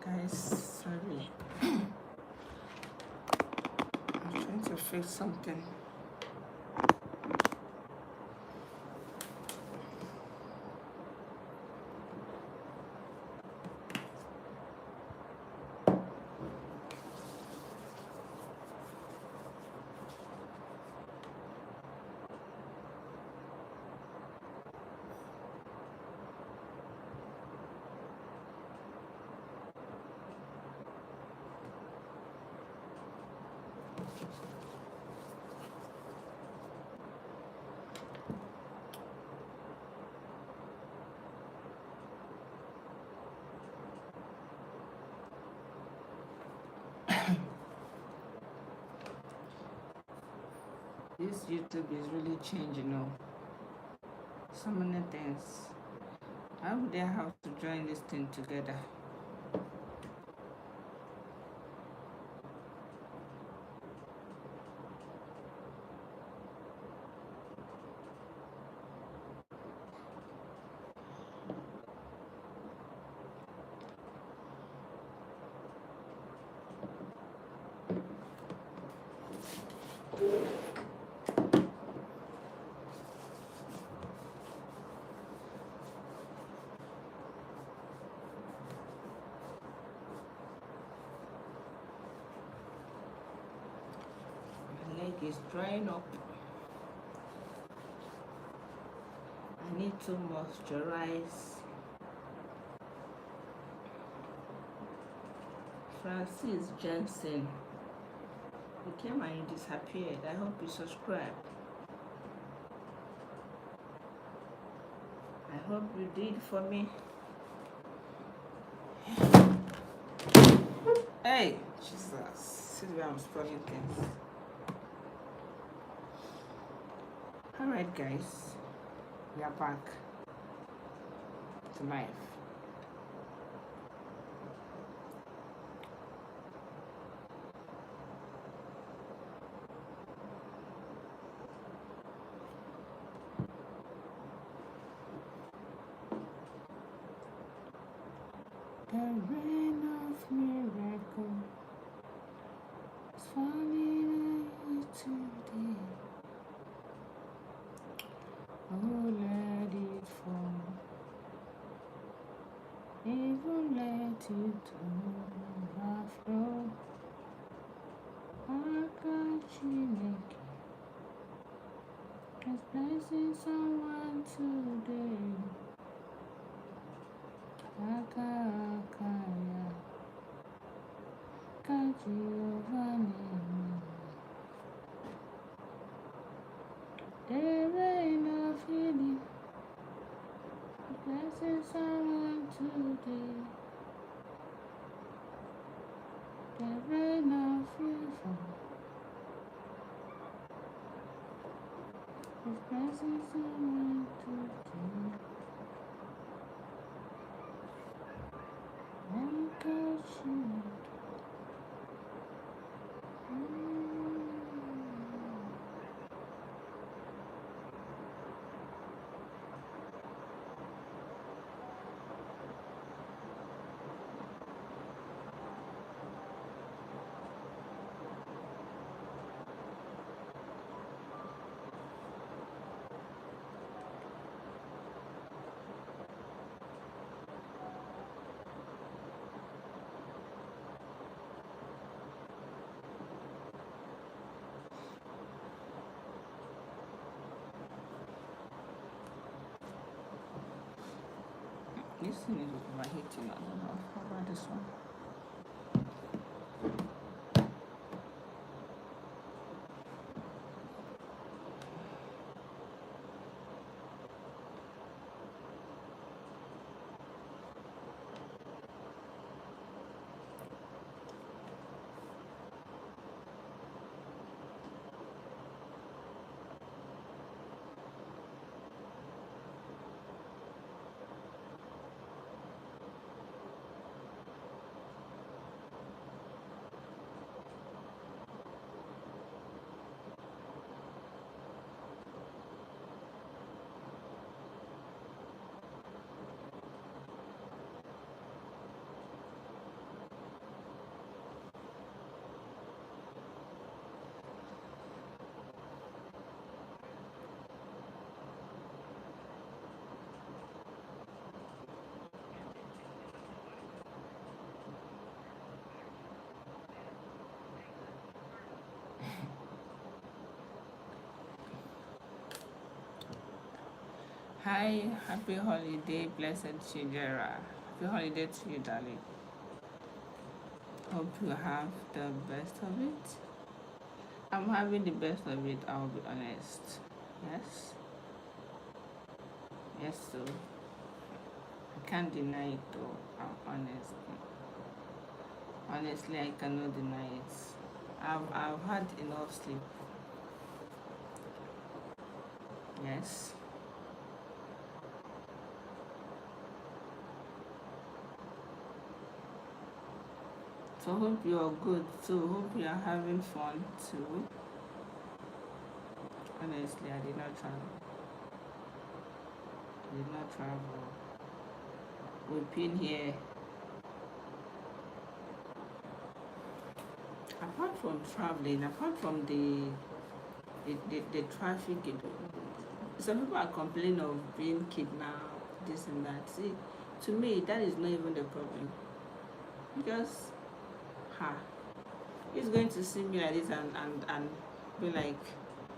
guys, sorry. I'm trying to fix something. This YouTube is really changing now. So many things. How would I have to join this thing together? My leg is drying up. I need to moisturize. Francis Jensen, you came and you disappeared. I hope you subscribe. I hope you did for me. Hey, Jesus, see the way I'm spelling things. Alright guys, we are back to life. The rain of miracle is falling on you today. Oh, let it fall. Even let it overflow. I got you naked. It's blessing someone today. Akaya, Kajiovani. There ain't no feeling. It's blessing someone today. There ain't no feeling. It's blessing someone today. I got you. This thing is overheating. I don't know. How about this one? Hi, happy holiday, blessed Chidera. Happy holiday to you, darling. Hope you have the best of it. I'm having the best of it, I'll be honest. Yes? Yes, so I can't deny it though, I'm honest. Honestly, I cannot deny it. I've had enough sleep. Yes. So hope you're good too. Hope you're having fun too. Honestly, I did not travel. We've been here. Apart from traveling, apart from the traffic, some people are complaining of being kidnapped, this and that. See, to me, that is not even the problem. Because, he's going to see me like this and be like,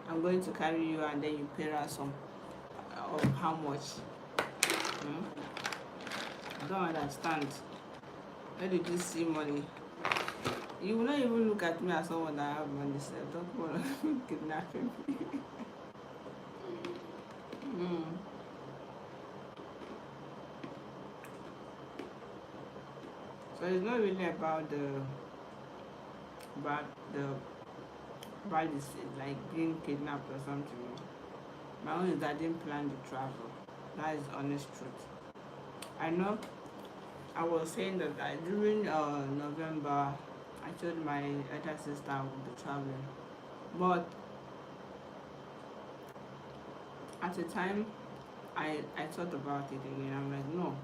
I'm going to carry you, and then you pay ransom of how much? I don't understand. Where did you see money? You will not even look at me as someone that have money. So don't want to kidnapping me. So it's not really about about the about this like being kidnapped or something. My own is that I didn't plan the travel. That is honest truth. I know I was saying that during November, I told my elder sister I would be traveling, but at the time I thought about it again. I'm like, no,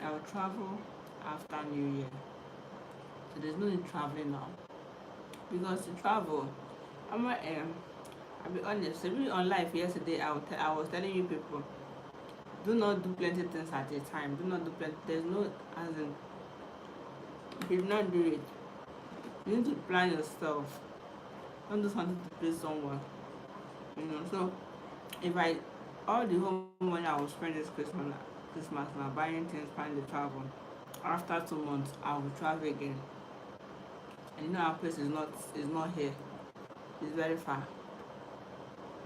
I'll travel after New Year. So there's no need traveling now. Because to travel, I'll be honest, really on life yesterday I was telling you people, do not do plenty things at a time. Do not do plenty, there's no, as in, if you not do it, you need to plan yourself. Don't do something to please someone. So if I, all the whole money I will spend this Christmas now buying things, planning the travel, after 2 months I will travel again. And our place is not here. It's very far.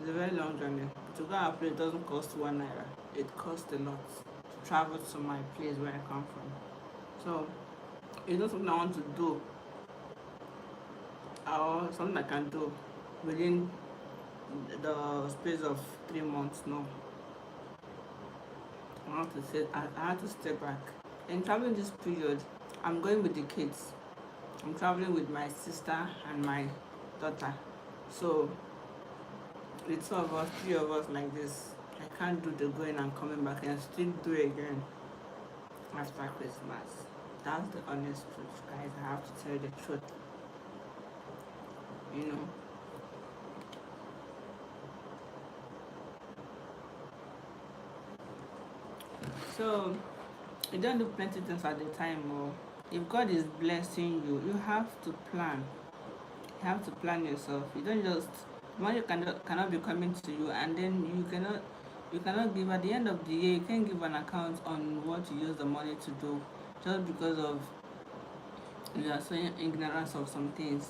It's a very long journey. To go our place doesn't cost 1 naira. It costs a lot to travel to my place where I come from. So it's not something I want to do or something I can do within the space of 3 months. No. I have to step back. In traveling this period, I'm going with the kids. I'm traveling with my sister and my daughter. So the 2 of us, 3 of us like this. I can't do the going and coming back and still do it again after Christmas. That's the honest truth, guys. I have to tell you the truth. You know. So you don't do plenty things at the time, or if God is blessing you, you have to plan. You have to plan yourself. You don't just, money cannot be coming to you, and then you cannot give at the end of the year. You can't give an account on what you use the money to do, just because of you are showing ignorance of some things.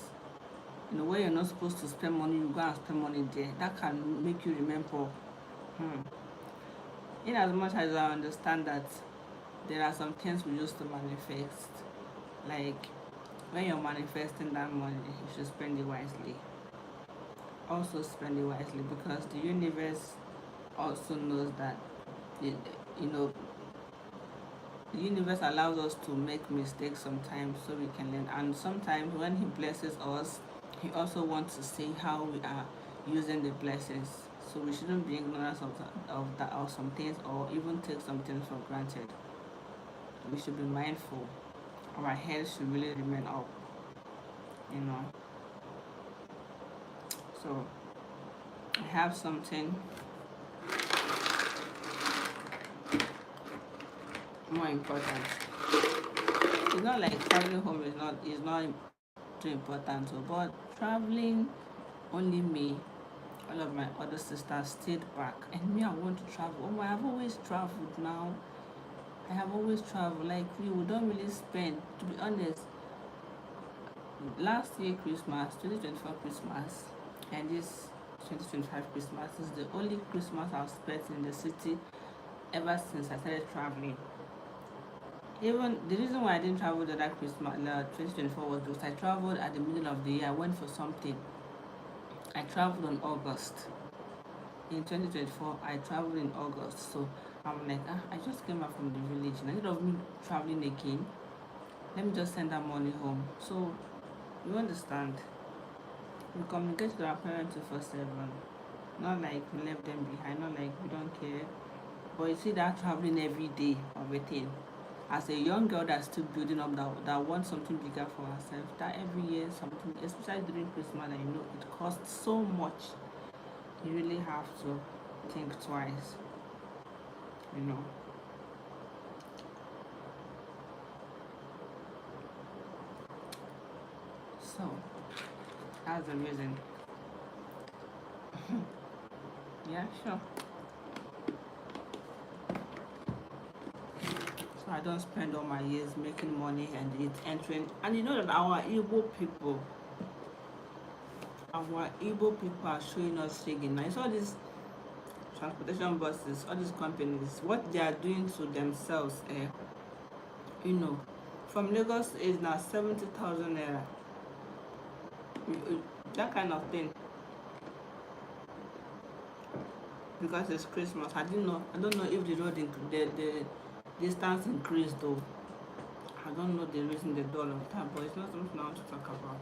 In the way you're not supposed to spend money, you go and spend money there. That can make you remember. In as much as I understand that there are some things we used to manifest, like when you're manifesting that money, you should spend it wisely. Also spend it wisely, because the universe also knows that the universe allows us to make mistakes sometimes so we can learn. And sometimes when he blesses us, he also wants to see how we are using the blessings. So we shouldn't be ignorant of some things, or even take some things for granted. We should be mindful. Our head should really remain up. So I have something more important. It's not like traveling home is not too important, but traveling, only me, all of my other sisters stayed back, and me, I want to travel. I have always traveled now. I have always traveled. Like, we don't really spend, to be honest. Last year Christmas, 2024 Christmas, and this 2025 Christmas is the only Christmas I've spent in the city ever since I started traveling. Even the reason why I didn't travel that Christmas, 2024, was because I traveled at the middle of the year. I went for something. I traveled in August. In 2024, I traveled in August. So I'm like, I just came back from the village. And instead of me traveling again, let me just send that money home. So you understand? We communicate with our parents 24/7. Not like we left them behind, not like we don't care. But you see that traveling every day of a thing. As a young girl that's still building up, that wants something bigger for herself, that every year something, especially during Christmas, and it costs so much. You really have to think twice. So that's the reason. Yeah, sure. So I don't spend all my years making money and it's entering. And you know that our Igbo people are showing us rigging. Now it's all these transportation buses, all these companies, what they are doing to themselves, from Lagos is now 70,000 naira. That kind of thing. Because it's Christmas. I don't know if the road the distance increased though. I don't know the reason they do all of that, but it's not something I want to talk about.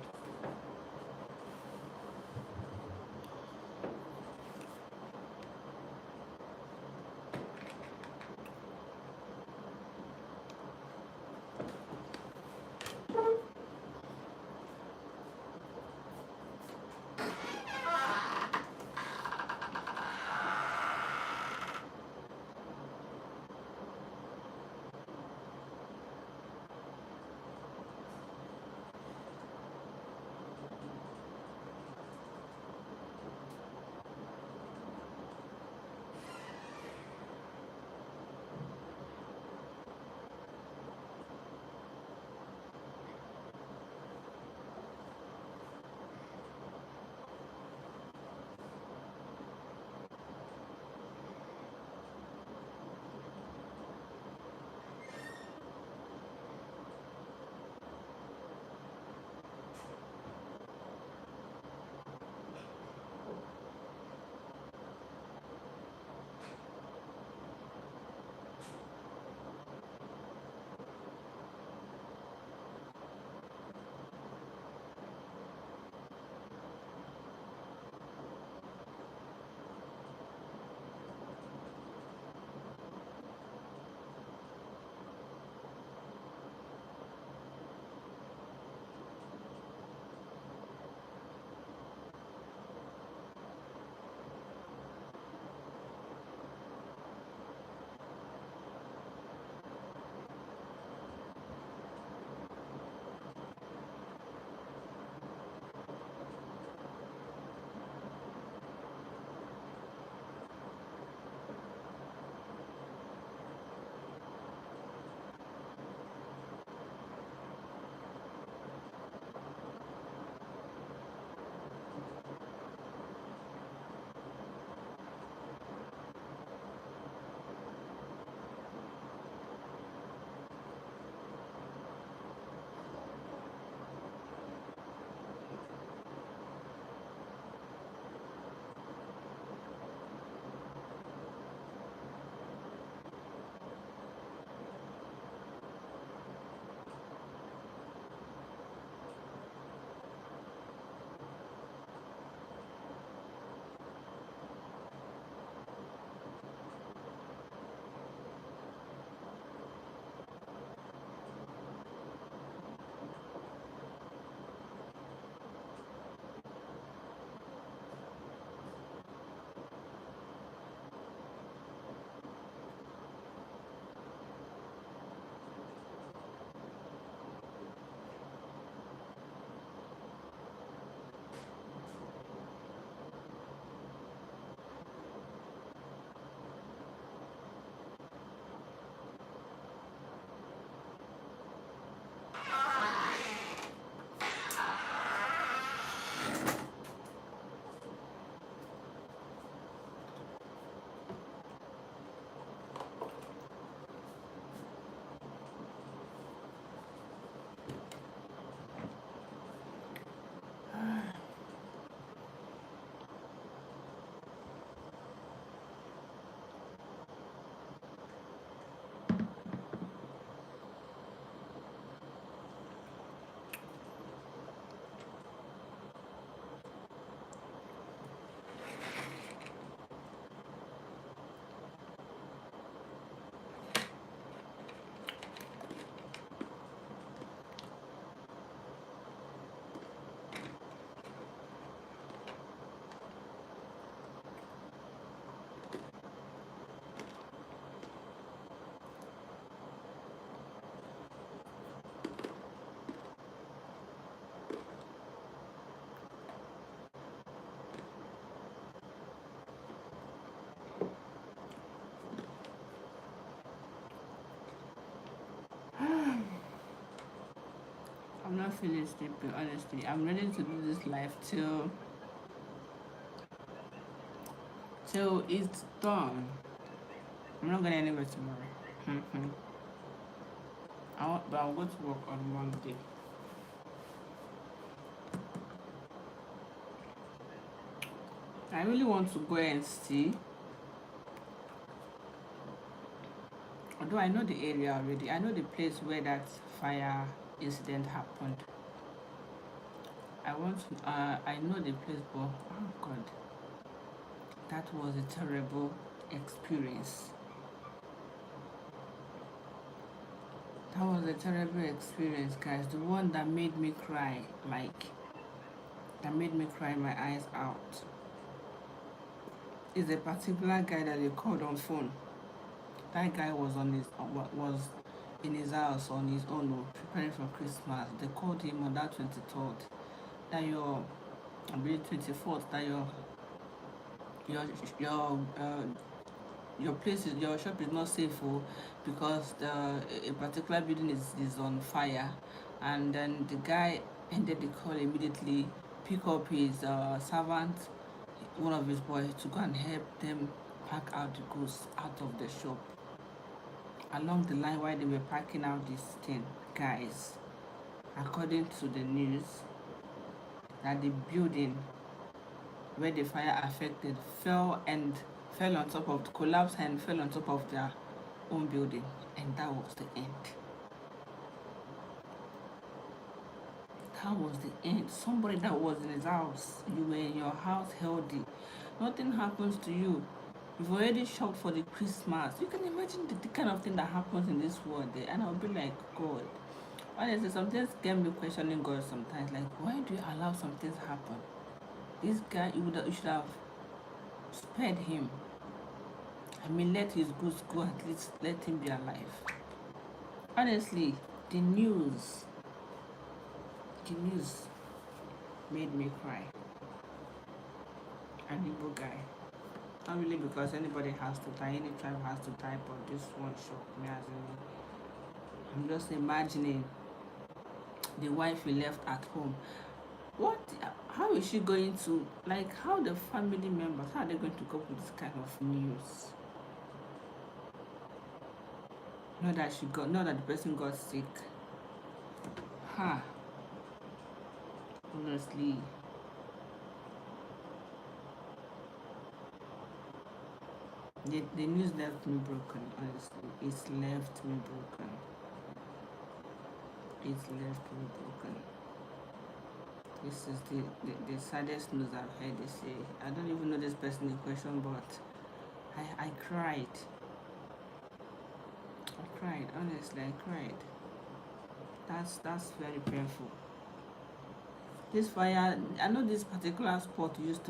not feeling sleepy, honestly. I'm ready to do this live till it's done. I'm not going anywhere tomorrow. But I'll go to work on Monday. I really want to go and see. Although I know the area already, I know the place where that fire incident happened. I know the place, but oh God, that was a terrible experience. That was a terrible experience, guys. The one that made me cry, that made me cry my eyes out, is a particular guy that they called on phone. That guy was was in his house on his own, preparing for Christmas. They called him on that 23rd, that I believe 24th, that your your uh, your shop is not safe, because a particular building is on fire. And then the guy ended the call immediately, pick up his servant, one of his boys, to go and help them pack out the goods out of the shop. Along the line, while they were packing out this thing, guys, according to the news, that the building where the fire affected fell on top of, collapsed and fell on top of their own building, and that was the end. That was the end. Somebody that was in his house, you were in your house healthy, nothing happens to you. You've already shopped for the Christmas. You can imagine the kind of thing that happens in this world there. And I'll be like, God. Honestly, sometimes can be questioning God sometimes. Like, why do you allow some things happen? This guy, you should have spared him. I mean, let his goods go, at least let him be alive. Honestly, the news made me cry. An Igbo guy. Not really because anybody has to die, any tribe has to die, but this one shocked me as in, I'm just imagining the wife he left at home. How is she going to, like, how the family members, how are they going to cope with this kind of news? Not that the person got sick. Honestly. The news left me broken, honestly. It's left me broken. This is the saddest news I've heard this year. I don't even know this person in question, but I cried. Honestly, I cried. That's very painful. This fire, I know this particular spot used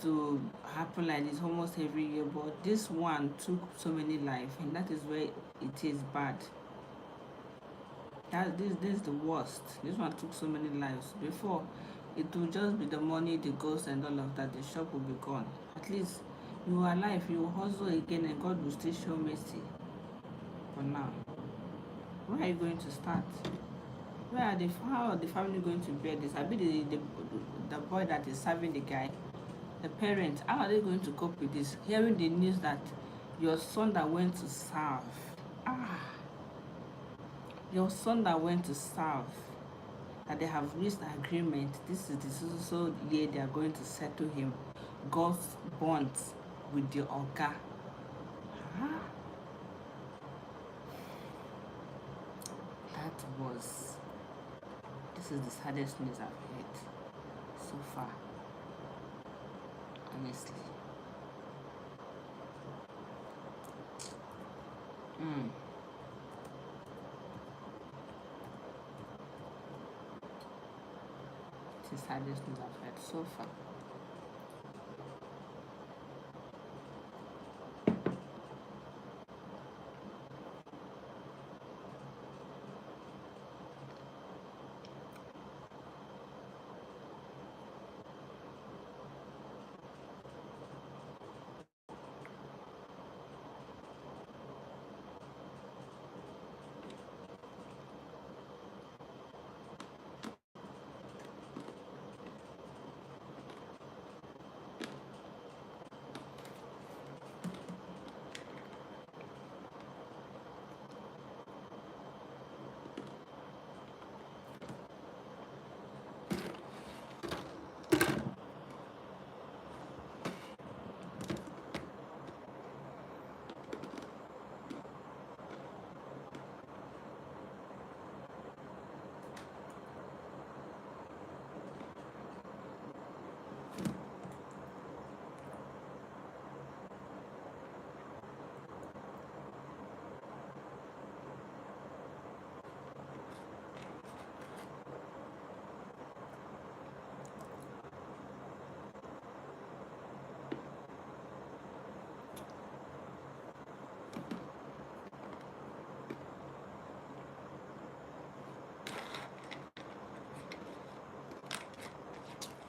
to happen like this almost every year, but this one took so many lives, and that is where it is bad. This is the worst. This one took so many lives. Before, it would just be the money, the ghosts, and all of that. The shop will be gone. At least you are alive, you will hustle again, and God will still show mercy. But now, where are you going to start? How are the family going to bear this? I be the boy that is serving the guy, the parents, how are they going to cope with this? Hearing the news that your son that went to serve, your son that went to serve, that they have reached agreement, this is the so year they are going to settle him, God's bonds with the Oga. This is the saddest news I've heard so far, honestly. It's the saddest news I've heard so far.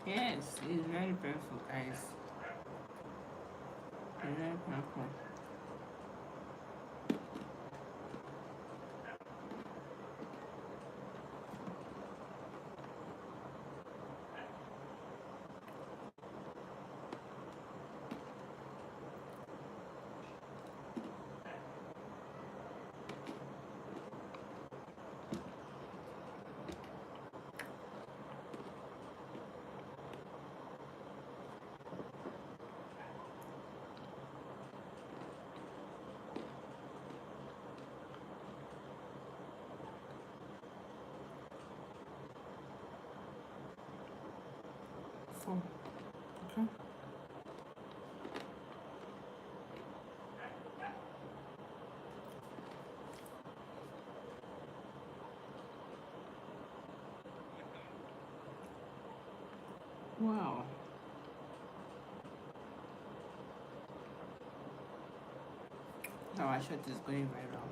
Yes, it's very painful, guys. It's very painful. Four. Okay. Wow. Now our shot is going viral.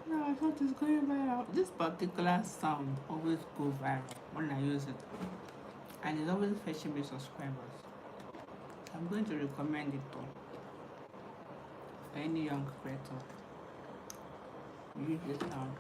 Now our shot is going viral. This particular sound always go viral when I use it, and it's always fetching me subscribers. I'm going to recommend it for any young creator. Use this sound.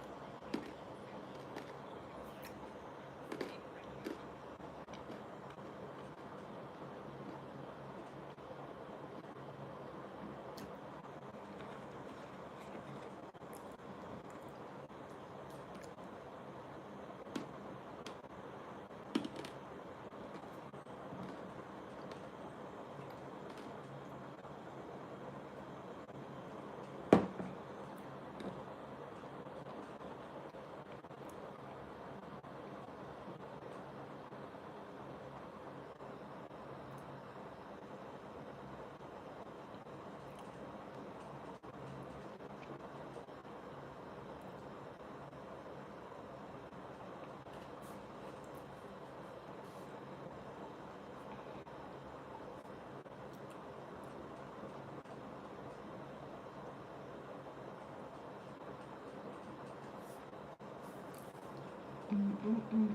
Mm-mm-mm.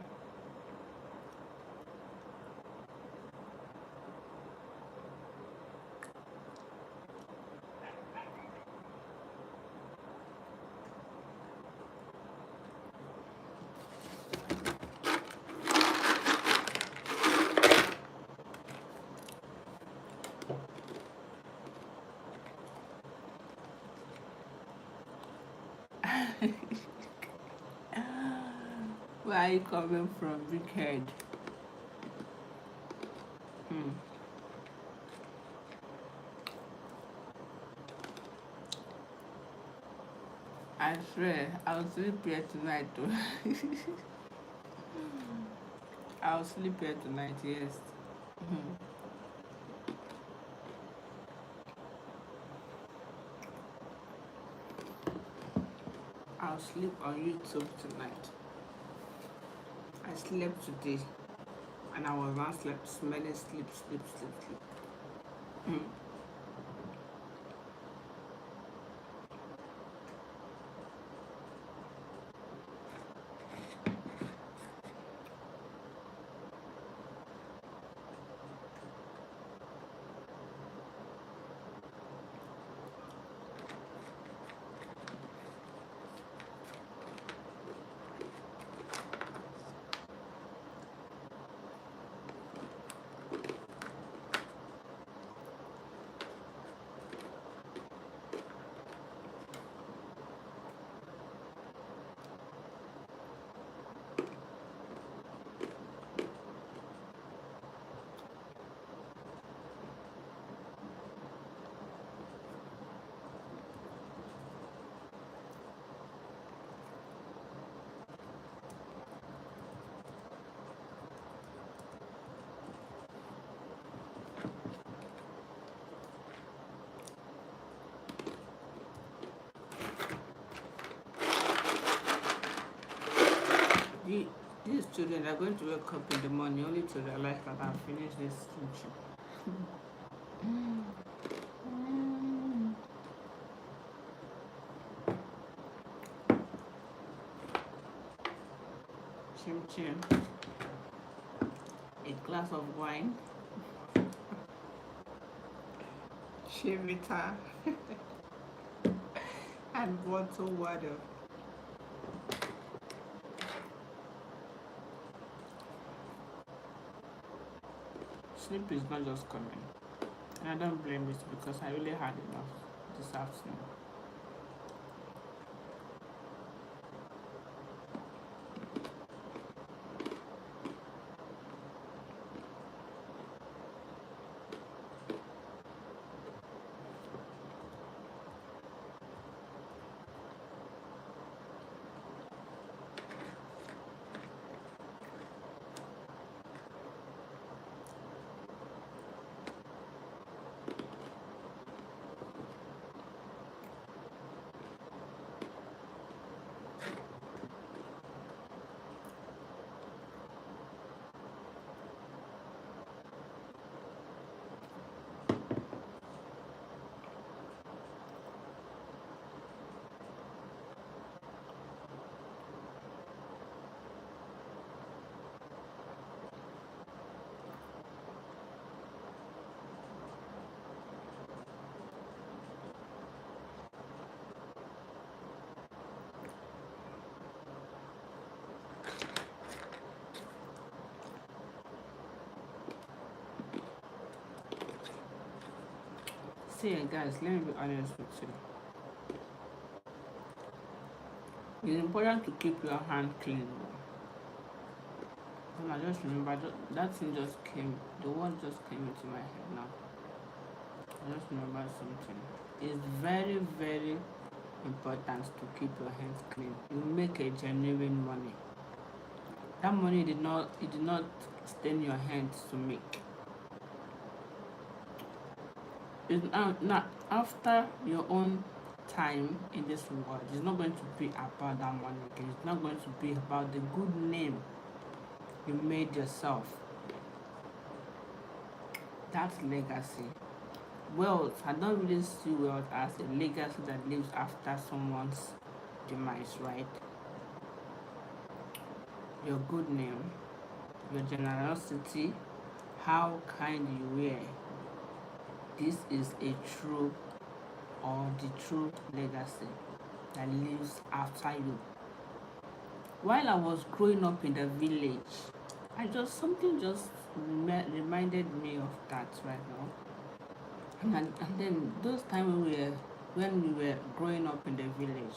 Where are you coming from, big head? Hmm. I swear, I'll sleep here tonight too. I'll sleep here tonight, yes. Hmm. I'll sleep on YouTube tonight. I slept today and I was not slept, smelling sleep, sleep, sleep, sleep. Hmm. The, these children are going to wake up in the morning only to realize that I've finished this kimchi. chim chim, a glass of wine, chivita, and bottled water. Sleep is not just coming, and I don't blame it because I really had enough this afternoon. See, guys, let me be honest with you. It's important to keep your hand clean. And I just remember that thing just came, the word just came into my head now. I just remember something. It's very, very important to keep your hands clean. You make a genuine money. That money it did not stain your hands to make. It's not after your own time in this world. It's not going to be about that money. It's not going to be about the good name you made yourself. That's legacy. Wealth, I don't really see wealth as a legacy that lives after someone's demise, right? Your good name, your generosity, how kind you were. This is a true or the true legacy that lives after you. While I was growing up in the village, something just reminded me of that right now. And then those times when we were growing up in the village,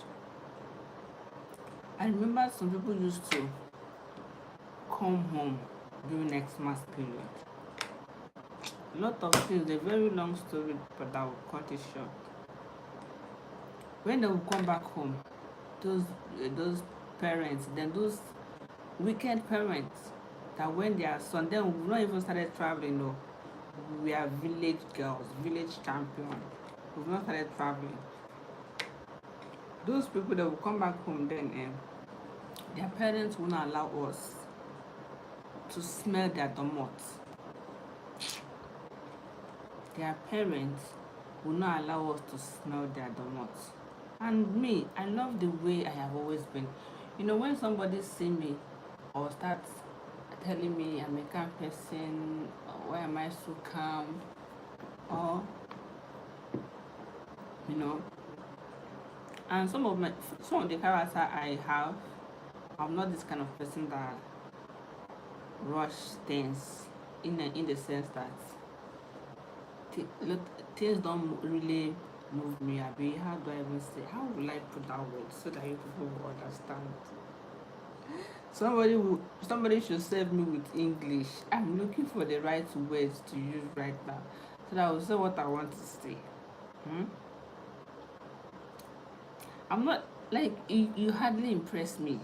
I remember some people used to come home during Xmas period. A lot of things, a very long story, but I will cut it short. When they will come back home, those parents, then those wicked parents, that when their son, then we've not even started traveling, no. We are village girls, village champion. We've not started traveling. Those people that will come back home then, their parents will not allow us to smell their domots. Their parents will not allow us to smell their domots. And me, I love the way I have always been. You know, when somebody see me or starts telling me I'm a calm person, or why am I so calm, or you know, and some of the character I have, I'm not this kind of person that rush things in the sense that things don't really move me. How do I even say? How will I put that word so that you people will understand? Somebody should save me with English. I'm looking for the right words to use right now so that I will say what I want to say. I'm not like you hardly impress me.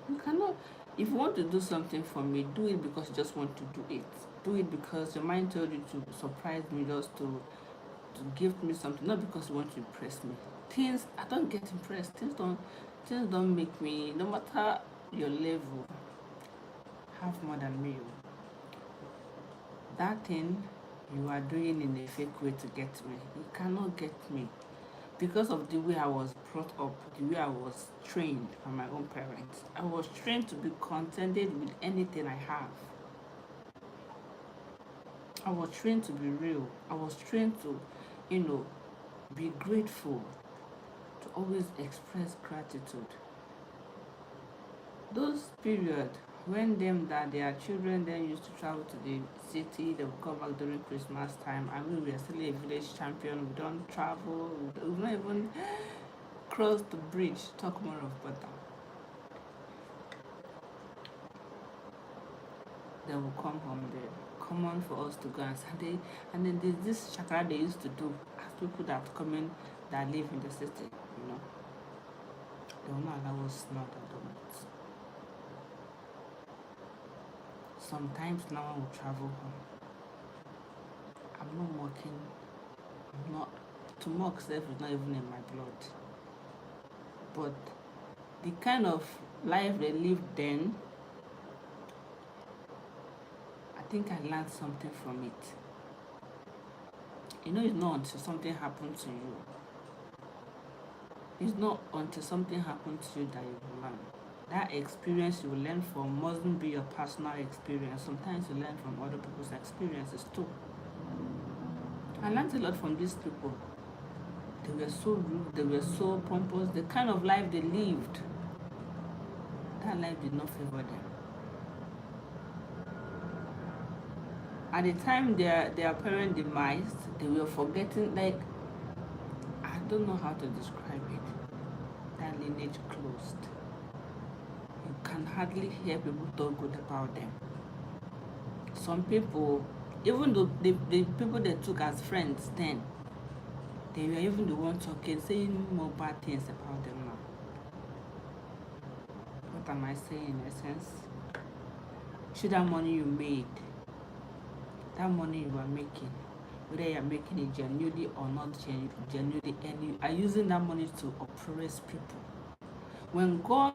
You cannot. If you want to do something for me, do it because you just want to do it. Do it because your mind told you to surprise me, just to give me something, not because you want to impress me. I don't get impressed. Things don't make me, no matter your level, have more than me. That thing you are doing in a fake way to get me, you cannot get me. because of the way I was brought up, the way I was trained by my own parents. I was trained to be contented with anything I have. I was trained to be real. I was trained to, be grateful, to always express gratitude. Those period when them that their children then used to travel to the city, they would come back during Christmas time, and we were still a village champion. We don't travel, we've not even crossed the bridge, talk more of butter. They will come home there. Common for us to go and then there's this shakara they used to do as people that come in that live in the city, they will not allow us not to do it. Sometimes now I will travel home. I'm not mocking. To mock self is not even in my blood. But the kind of life they lived then, I think I learned something from it. It's not until something happened to you. It's not until something happened to you that you will learn. That experience you will learn from mustn't be your personal experience. Sometimes you learn from other people's experiences too. I learned a lot from these people. They were so rude, they were so pompous. The kind of life they lived, that life did not favor them. At the time their parent demise, they were forgetting, I don't know how to describe it. That lineage closed. You can hardly hear people talk good about them. Some people, even though the people they took as friends then, they were even the ones talking, saying more bad things about them now. What am I saying in essence? Should that money you made, that money you are making, whether you are making it genuinely or not genuinely, and you are using that money to oppress people. When God